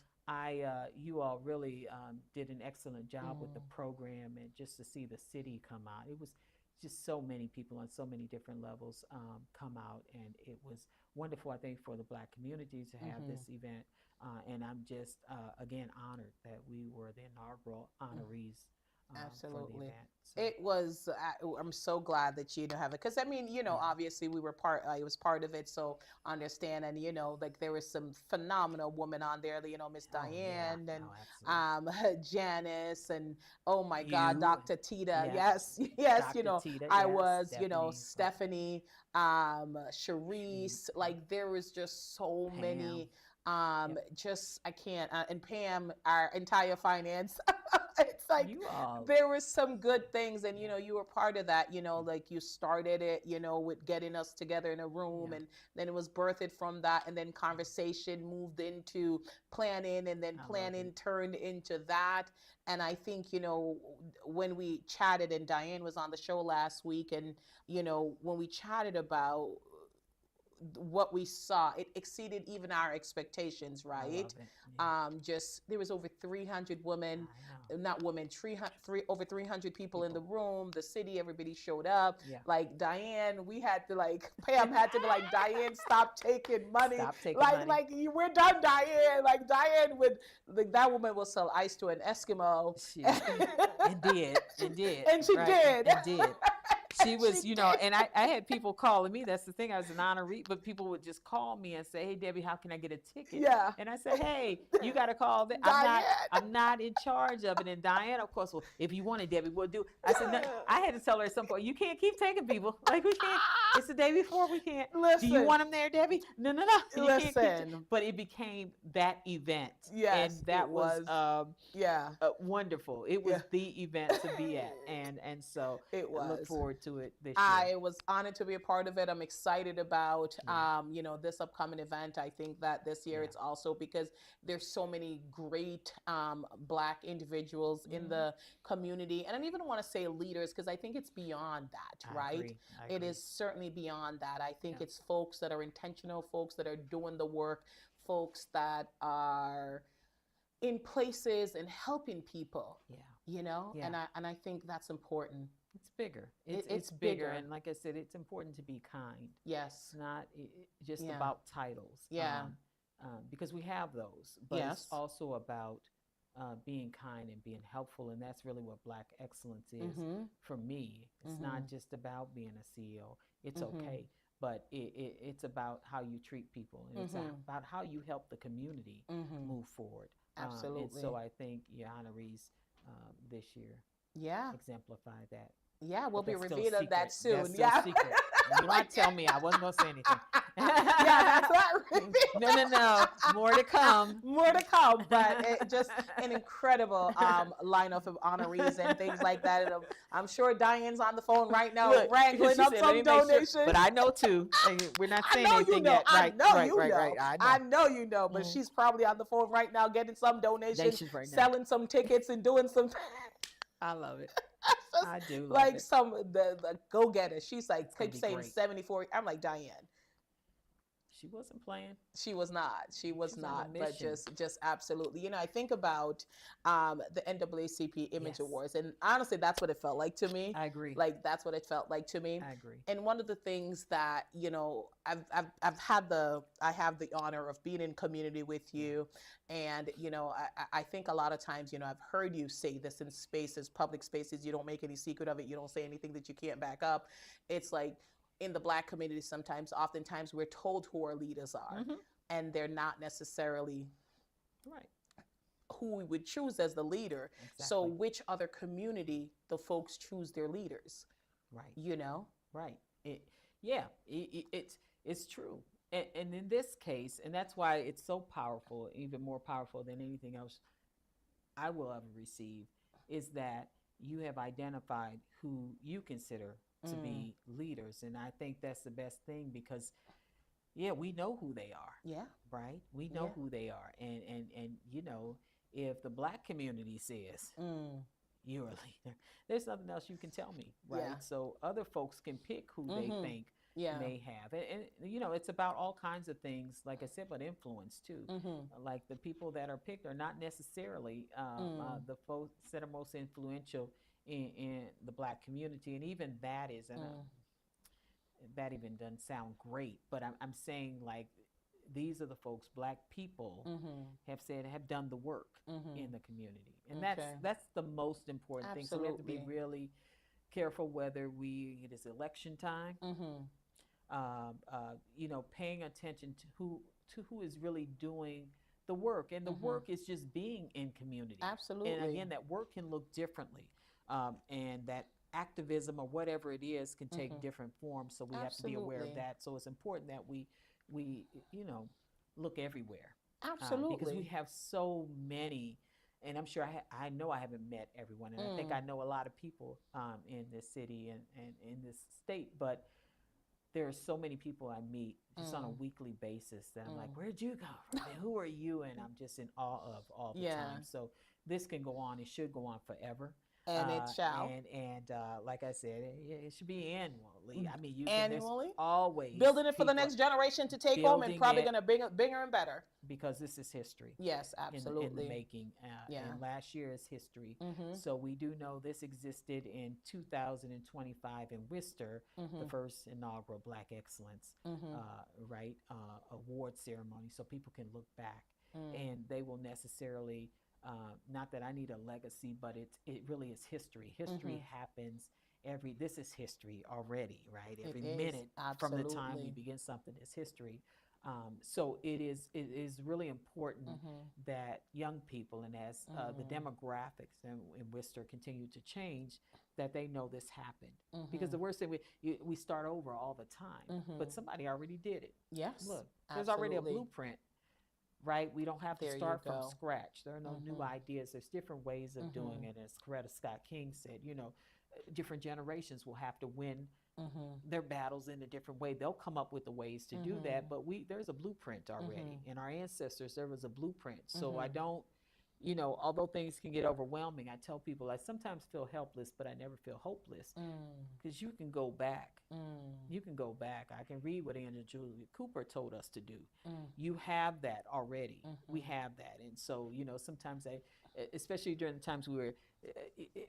You all really did an excellent job with the program, and just to see the city come out. It was just so many people on so many different levels come out, and it was wonderful, I think, for the Black community to have this event. And I'm just, again, honored that we were the inaugural honorees for the event. So. It was, I'm so glad that you have it. Because, I mean, obviously we were it was part of it. So understand. And, like there was some phenomenal women on there, Miss Diane and Janice and, oh my God, Dr. Tita. Yes. Dr. Tita, I was, Stephanie, Sharice, like there was just so many, just, I can't, and Pam, our entire finance. It's like there was some good things, and you were part of that. Like you started it, with getting us together in a room, and then it was birthed from that, and then conversation moved into planning, and then planning turned into that. And I think when we chatted, and Diane was on the show last week, and when we chatted about what we saw, it exceeded even our expectations, right? Just there was over 300 women, not women, over 300 people in the room, the city, everybody showed up. Like Diane, we had to Pam had to be like, Diane, stop taking money. Like we're done, Diane. Like Diane that woman will sell ice to an Eskimo. It did. And she did. It did. She was, and I had people calling me. That's the thing. I was an honoree, but people would just call me and say, "Hey, Debbie, how can I get a ticket?" Yeah. And I said, "Hey, you got to call. I'm not in charge of it." And Diane, of course, well, if you want it, Debbie, we'll do. I said, no. I had to tell her at some point, you can't keep taking people. Like we can't. It's the day before. We can't. Listen. Do you want them there, Debbie? No. Listen. But it became that event. Yes. And that was wonderful. It was the event to be at, and so it was. I look forward to it this year. I was honored to be a part of it. I'm excited about this upcoming event. I think that this year it's also because there's so many great Black individuals in the community, and I don't even want to say leaders, because I think it's beyond that, right? I agree. It is certainly beyond that. I think it's folks that are intentional, folks that are doing the work, folks that are in places and helping people. And I think that's important. It's bigger. It's bigger. And like I said, it's important to be kind. Yes. It's not just about titles. Because we have those. But it's also about being kind and being helpful. And that's really what Black excellence is for me. It's not just about being a CEO. It's okay. But it's about how you treat people. And it's about how you help the community move forward. Absolutely. And so I think your honorees this year exemplify that. Yeah, we'll be revealing that soon. That's still secret. You don't tell me. I wasn't going to say anything. That's not No. More to come. But just an incredible lineup of honorees and things like that. And I'm sure Diane's on the phone right now wrangling up some donations. Sure. But I know too. We're not saying anything yet. Right. I know you know. But she's probably on the phone right now getting some donations, selling some tickets, and doing some. I love it. I do love like it. the go-getter. She's like keep saying 74. I'm like, Diane, she wasn't playing. She was not. She was She's on a not. But mission. just absolutely. I think about the NAACP Image Yes. Awards, and honestly, that's what it felt like to me. I agree. Like that's what it felt like to me. I agree. And one of the things that I've had I have the honor of being in community with you, and I think a lot of times I've heard you say this in spaces, public spaces. You don't make any secret of it. You don't say anything that you can't back up. It's like in the Black community, oftentimes we're told who our leaders are, and they're not necessarily Right. who we would choose as the leader. Exactly. So which other community the folks choose their leaders? Right. Right. It's true. And in this case, and that's why it's so powerful, even more powerful than anything else I will ever receive, is that you have identified who you consider to be leaders. And I think that's the best thing because, we know who they are. Yeah. Right? We know who they are. And if the Black community says you're a leader, there's nothing else you can tell me. Right? Yeah. So other folks can pick who they think may have. And it's about all kinds of things, like I said, but influence too. Like the people that are picked are not necessarily the folks that are most influential in the Black community. And even that isn't that even doesn't sound great, but I'm saying like these are the folks, Black people have done the work in the community. And that's the most important thing. So we have to be really careful whether it is election time, paying attention to who is really doing the work. And the work is just being in community. Absolutely. And again, that work can look differently. And that activism or whatever it is can take different forms. So we have to be aware of that. So it's important that we look everywhere. Absolutely. Because we have so many, and I'm sure I know I haven't met everyone, and I think I know a lot of people in this city and in this state, but there are so many people I meet just on a weekly basis that I'm like, where'd you go? And who are you? And I'm just in awe of all the time. So this can go on. It should go on forever. And it shall. And like I said, it should be annually. I mean, annually, always building it for the next generation to take home, and probably going to bring it bigger and better. Because this is history. Yes, absolutely. In the making. And last year is history. So we do know this existed in 2025 in Worcester, the first inaugural Black Excellence award ceremony. So people can look back, and they will necessarily. Not that I need a legacy, but it really is history. History happens this is history already, right? Every minute from the time we begin something is history. So it is really important that young people, and as the demographics in Worcester continue to change, that they know this happened. Because the worst thing, we start over all the time, but somebody already did it. Yes. Look, there's already a blueprint. Right? We don't have to start from scratch. There are no new ideas. There's different ways of doing it. As Coretta Scott King said, different generations will have to win their battles in a different way. They'll come up with the ways to do that, but there's a blueprint already. In our ancestors, there was a blueprint. So I don't, although things can get overwhelming, I tell people I sometimes feel helpless, but I never feel hopeless. Because you can go back. You can go back. I can read what Andrew Julia Cooper told us to do. You have that already. We have that. And so, sometimes especially during the times we were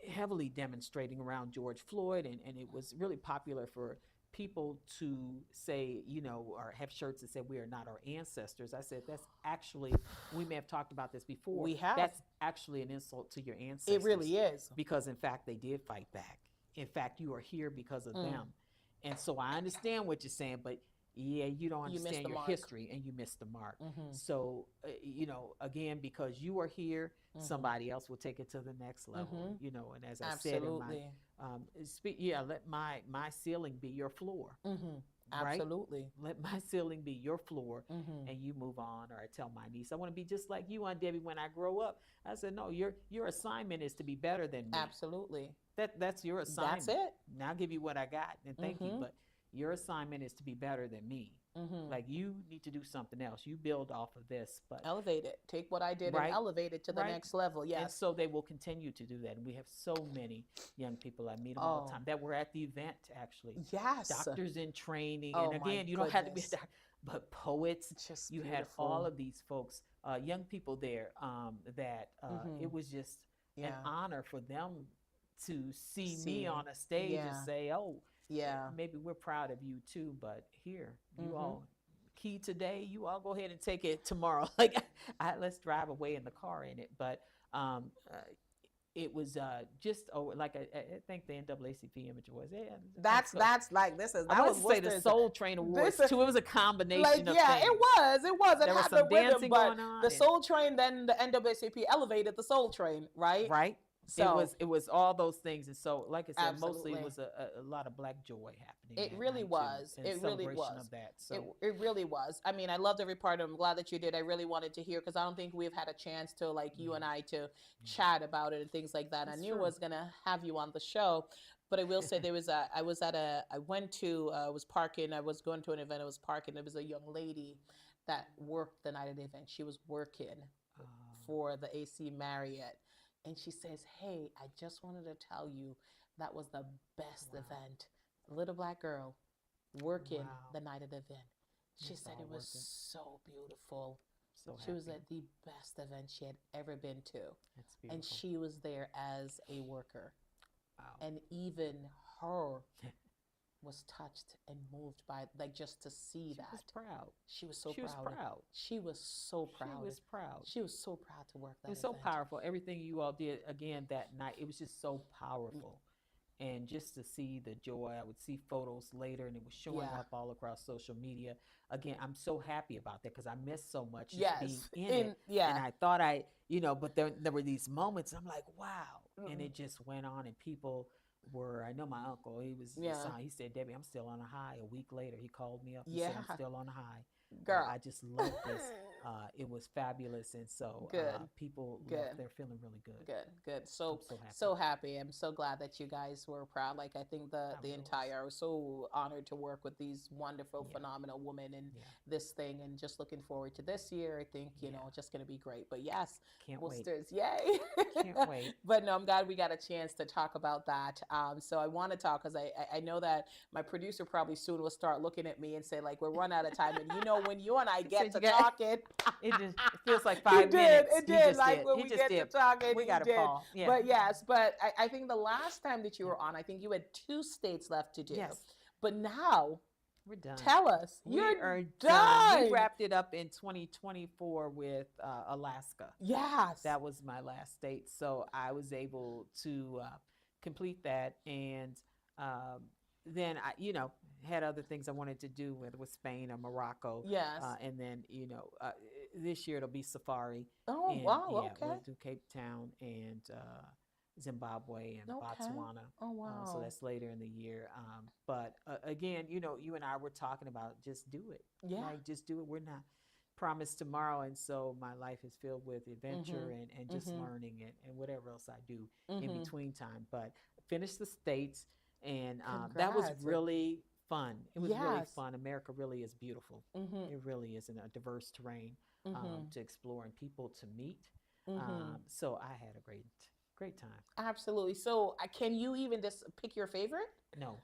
heavily demonstrating around George Floyd, and it was really popular for people to say, or have shirts that said we are not our ancestors. I said, that's actually, we may have talked about this before. We have. That's actually an insult to your ancestors. It really is. Because in fact, they did fight back. In fact, you are here because of them. And so I understand what you're saying, but you don't understand your history and you missed the mark. So, again, because you are here, somebody else will take it to the next level, and as I said in my, let my ceiling be your floor. Right? Absolutely. Let my ceiling be your floor, and you move on. Or I tell my niece, I want to be just like you, Aunt Debbie, when I grow up. I said, no, your assignment is to be better than me. Absolutely. That's your assignment. That's it. Now I'll give you what I got, and thank you. But your assignment is to be better than me. Like, you need to do something else. You build off of this, but elevate it. Take what I did and elevate it to the next level. Yes. And so they will continue to do that. And we have so many young people, I meet them all the time, that were at the event, actually. Yes. Doctors in training. And again, you don't have to be a doctor. but poets. Just You had all beautiful. of these folks, young people there, that it was just an Yeah. honor for them to see me See. on a stage and Yeah. say, "Oh, Yeah. maybe we're proud of you too, but here, you Mm-hmm. all key today, you all go ahead and take it tomorrow." Like, let's drive away in the car in it. But um, uh, it was just like I think the NAACP Image Awards. Yeah, That's like this is I that wanted was to say the Worcester's. Soul Train This Awards too. It was a like combination of yeah, things. it was. It There had was the some rhythm, dancing but going on, the and Soul Train, then the NAACP elevated the Soul Train, right? right. So It was all those things, and so like I said, mostly it absolutely. was a lot of Black joy happening It that really night too, was. in It really celebration was. of that. It, So it really was. I mean, I loved every part of it. I'm glad that you did. I really wanted to hear because I don't think we've had a chance to, like, you yeah, and I to yeah, chat about it and things like that. I it's knew I true. was going to have you on the show. But I will say there was I was at I went to, was parking, I was going to an event, I was parking. There was a young lady that worked the night of the event. She was working uh, for the AC Marriott. And she says, "Hey, I just wanted to tell you that was the best wow, event. A little black girl working wow, the night of the event." She it's said all it was worth it. so beautiful. So She was happy. at the best event she had ever been to. It's And beautiful. she was there as a worker. Wow. And even her was touched and moved by, like, just to see She was that. proud. She was so She was proud. proud. She was so She proud. was proud. She was so proud to work It that was so event. powerful. Everything you all did again that night, it was just so powerful. And just to see the joy, I would see photos later, and it was showing Yeah. up all across social media. Again, I'm so happy about that because I missed so much just being Yes. in it. And Yeah. I thought but there were these moments. I'm like, wow, and Mm. it just went on, and people were. I know my uncle. Yeah. He said, "Debbie, I'm still on a high." A week later, he called me up. He said, "I'm Yeah. still on a high. Girl. I just love this. It was fabulous." And so Good. people left Good. there feeling really good. Good, good. I'm So so happy. so happy. I'm so glad that you guys were proud. Like, I think I the was. entire, I was so honored to work with these wonderful, Yeah. phenomenal women in Yeah. this thing, and just looking forward to this year. I think, Yeah. it's just gonna be great. But yes, Can't wait. Worcester's, yay. Can't wait. But no, I'm glad we got a chance to talk about that. So I want to talk because I know that my producer probably soon will start looking at me and say, like, we're run out of time. And when you and I He get said to you got talking, it feels like he 5 minutes. it He did. just Like, did. when He we just get to did. talking, We he got a did. call. Yeah. But yes, but I think the last time that you were on, I think you had 2 states left to do. Yes. But now, We're done. tell us, We you're are done. We wrapped it up in 2024 with Alaska. Yes. That was my last state. So I was able to complete that. And then had other things I wanted to do, whether it was Spain or Morocco. Yes. And then, this year it'll be safari. Oh, And wow. yeah, Okay. we'll do Cape Town and Zimbabwe and Okay. Botswana. Oh, wow. So that's later in the year. But again, you and I were talking about just do it. Yeah. Like, just do it. We're not promised tomorrow. And so my life is filled with adventure and just learning and whatever else I do in between time. But finish the States. And that was Congrats. really fun. It was really Yes. fun. America really is beautiful. It really is in a diverse terrain to explore and people to meet. So I had a great time. Absolutely. So can you even just pick your favorite? No,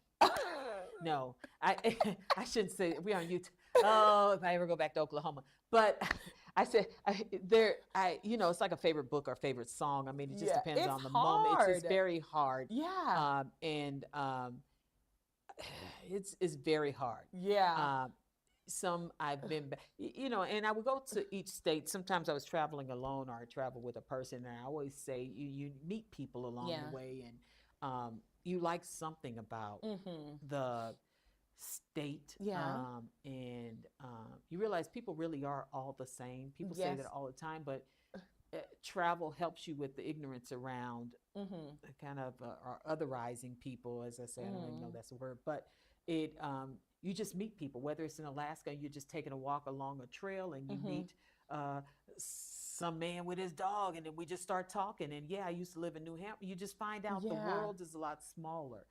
no, I I shouldn't say we on YouTube. Oh, if I ever go back to Oklahoma, but I said it's like a favorite book or favorite song. I mean, it just Yeah, depends it's on the moment. It's just hard. very hard. Yeah. And it's very hard. Yeah. Some I've been, and I would go to each state. Sometimes I was traveling alone, or I travel with a person. And I always say you meet people along Yeah. the way, and you like something about the state. Yeah. And you realize people really are all the same. People say Yes. that all the time, but travel helps you with the ignorance around kind of or otherizing people, as I say. I don't even know that's a word, but it you just meet people, whether it's in Alaska, you're just taking a walk along a trail and you meet some man with his dog, and then we just start talking. And I used to live in New Hampshire. You just find out the Yeah. world is a lot smaller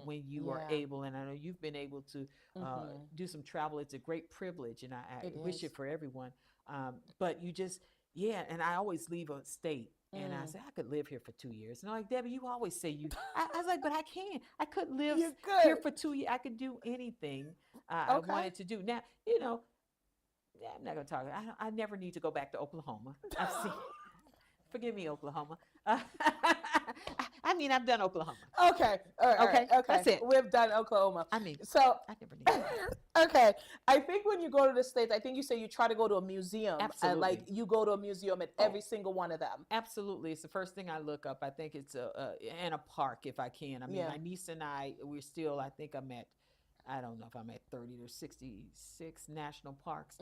when you are Yeah. able, and I know you've been able to do some travel. It's a great privilege, and I It wish is. it for everyone. But you just, and I always leave a state. And I say, I could live here for 2 years. And I'm like, Debbie, you always say you. I was like, but I can't. I could live You here could. for 2 years. I could do anything I Okay. wanted to do. Now, I'm not gonna talk. I never need to go back to Oklahoma. I've seen. Forgive me, Oklahoma. I mean, I've done Oklahoma. Okay. All right. Okay, Okay. that's it. We've done Oklahoma. I mean, So, I never need to go back. okay. I think when you go to the States, I think you say you try to go to a museum. And like Absolutely. you go to a museum at every single one of them. Absolutely, it's the first thing I look up. I think it's in a park if I can. I mean, Yeah. my niece and we're still. I think I'm at. I don't know if I'm at 30 or 66 national parks.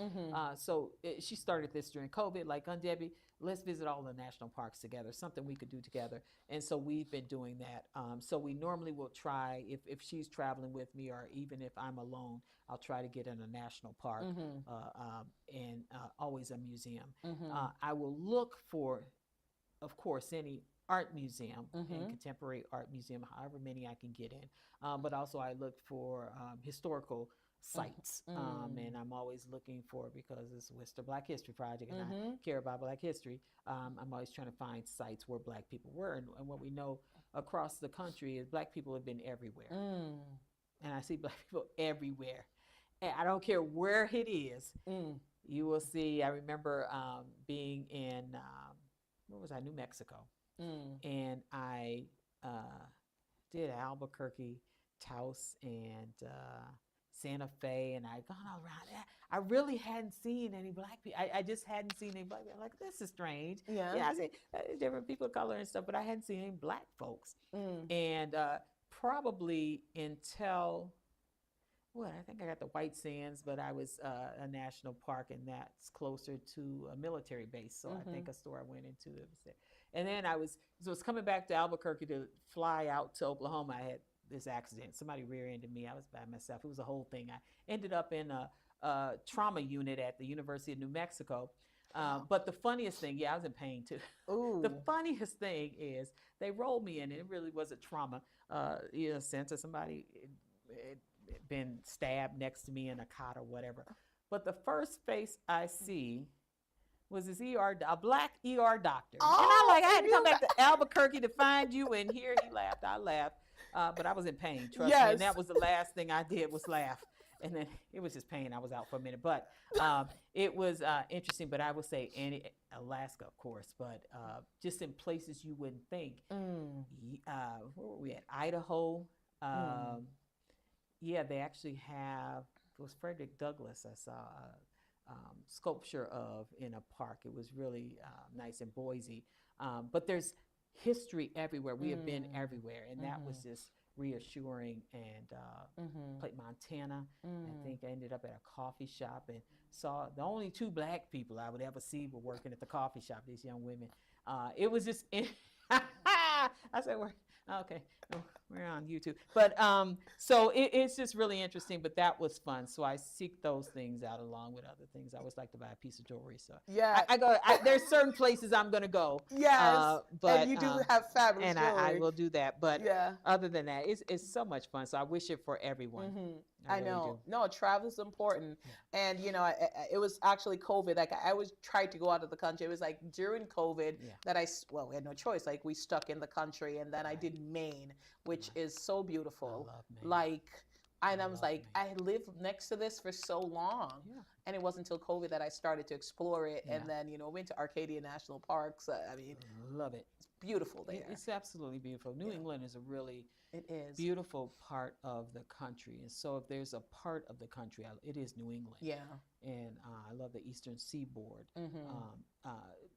So she started this during COVID. Like, Debbie, let's visit all the national parks together. Something we could do together. And so we've been doing that. So we normally will try if she's traveling with me, or even if I'm alone, I'll try to get in a national park and always a museum. I will look for, of course, any art museum and contemporary art museum, however many I can get in. But also I look for historical sites. And I'm always looking for, because it's Worcester Black History Project and I care about Black history, I'm always trying to find sites where Black people were. And what we know across the country is Black people have been everywhere. And I see Black people everywhere. And I don't care where it is. You will see, I remember being in, where was I? New Mexico. And I did Albuquerque, Taos, and Santa Fe, and I'd gone all around that. I really hadn't seen any Black people. I just hadn't seen any Black people. I'm like, this is strange. Yeah. I see different people of color and stuff, but I hadn't seen any Black folks. And probably until, I think I got the White Sands, but I was a national park, and that's closer to a military base. So I think a store I went into it was there. And then I was coming back to Albuquerque to fly out to Oklahoma. I had this accident. Somebody rear-ended me. I was by myself. It was a whole thing. I ended up in a trauma unit at the University of New Mexico. But the funniest thing, I was in pain too. The funniest thing is they rolled me in, and it really was a trauma, in a sense of somebody had been stabbed next to me in a cot or whatever. But the first face I see was this a Black ER doctor. And I'm like, I had to come back to Albuquerque to find you. And here he laughed. I laughed. But I was in pain, trust me. And that was the last thing I did was laugh. And then it was just pain. I was out for a minute. But it was interesting. But I would say Alaska, of course. But just in places you wouldn't think. Where were we at? Idaho. They actually have, it was Frederick Douglass I saw sculpture of in a park. It was really nice in Boise. But there's history everywhere. We have been everywhere. And that was just reassuring. And played Montana. I think I ended up at a coffee shop and saw the only two Black people I would ever see were working at the coffee shop, these young women. It was just, I said, okay, we're on YouTube. But so it's just really interesting, but that was fun. So I seek those things out along with other things. I always like to buy a piece of jewelry. So there's certain places I'm going to go. Yes, but and you do have fabulous and jewelry. I will do that. But other than that, it's so much fun. So I wish it for everyone. I really know. do. No, travel is important. And, it was actually COVID. Like, I always tried to go out of the country. It was like during COVID that we had no choice. Like, we stuck in the country. And then I did Maine, which is so beautiful. I love Maine. Like, and I was like, Maine. I lived next to this for so long. And it wasn't until COVID that I started to explore it. And then, went to Arcadia National Parks. I mean, love it. It's beautiful there. It's absolutely beautiful. New England is a really beautiful part of the country. And so if there's a part of the country, it is New England. And I love the Eastern Seaboard.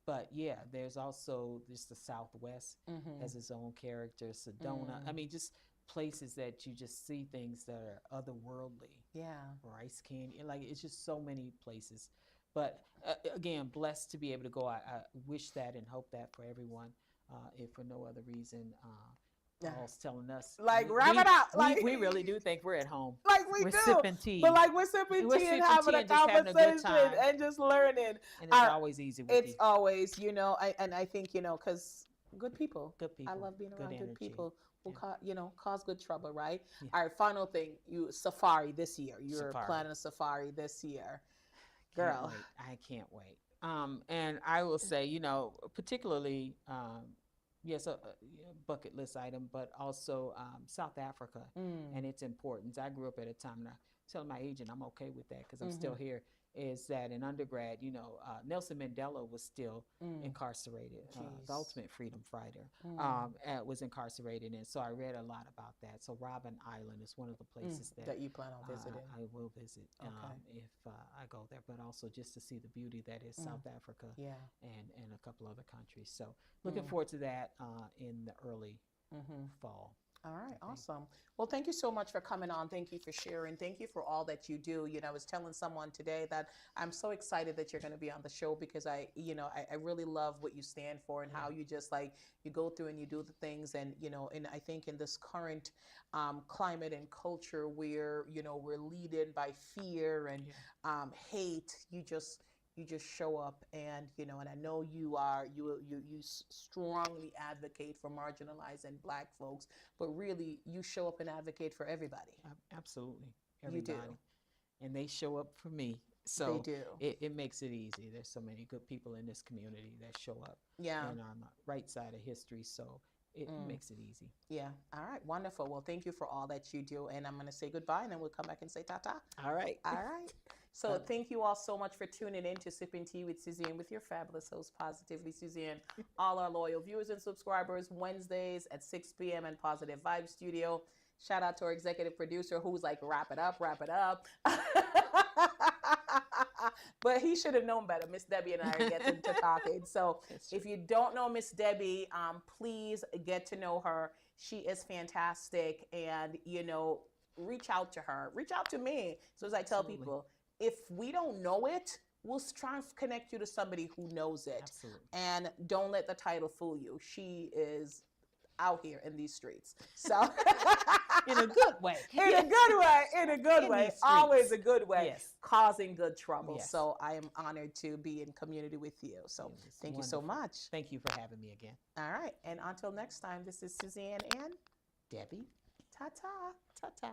But there's also just the Southwest has its own character. Sedona. I mean, just places that you just see things that are otherworldly. Rice Canyon. Like, it's just so many places. But again, blessed to be able to go. I wish that and hope that for everyone, if for no other reason. Paul's telling us, like, wrap it up. Like, we really do think we're at home. Like, we're sipping tea. But like, we're sipping tea and having a conversation and just learning. And it's always easy with you. It's always, and I think, because good people. I love being around good people who cause good trouble, right? All right, final thing, safari this year. You're planning a safari this year. Girl. I can't wait. And I will say, particularly, yes, a bucket list item, but also South Africa and its importance. I grew up at a time, and I tell my agent I'm okay with that because I'm still here. is that in undergrad, Nelson Mandela was still Mm. incarcerated. The Jeez. ultimate freedom fighter was incarcerated, and so I read a lot about that. So Robben Island is one of the places that you plan on visiting. I will visit Okay. if I go there, but also just to see the beauty that is South Africa Yeah. and a couple other countries. So looking Mm. forward to that in the early Mm-hmm. fall. All right, I think. awesome. Well, thank you so much for coming on. Thank you for sharing. Thank you for all that you do. I was telling someone today that I'm so excited that you're going to be on the show because I really love what you stand for and how you just like you go through and you do the things and and I think in this current climate and culture where we're leaded by fear and hate, you just show up and and I know you strongly advocate for marginalized and Black folks, but really you show up and advocate for everybody. Absolutely, You do. everybody, and they show up for me. They So do. it makes it easy. There's so many good people in this community that show up, Yeah. and on the right side of history. So it makes it easy. Yeah. All right. Wonderful. Well, thank you for all that you do, and I'm going to say goodbye, and then we'll come back and say ta-ta. All right. All right. So thank you all so much for tuning in to Sipping Tea with Suzanne with your fabulous host, Positively Suzanne. All our loyal viewers and subscribers, Wednesdays at 6 p.m. in Positive Vibe Studio. Shout out to our executive producer who's like, wrap it up, wrap it up. But he should have known better. Miss Debbie and I are getting to talking. So if you don't know Miss Debbie, please get to know her. She is fantastic. And, reach out to her. Reach out to me. So as I tell people, if we don't know it, we'll try and connect you to somebody who knows it. Absolutely. And don't let the title fool you. She is out here in these streets. So in a good way. In a good way. In a good In way. these Always a streets. good way. Yes. Causing good trouble. Yes. So I am honored to be in community with you. So It's thank you so wonderful. much. Thank you for having me again. All right. And until next time, this is Suzanne and Debbie. ta-ta. Ta-ta.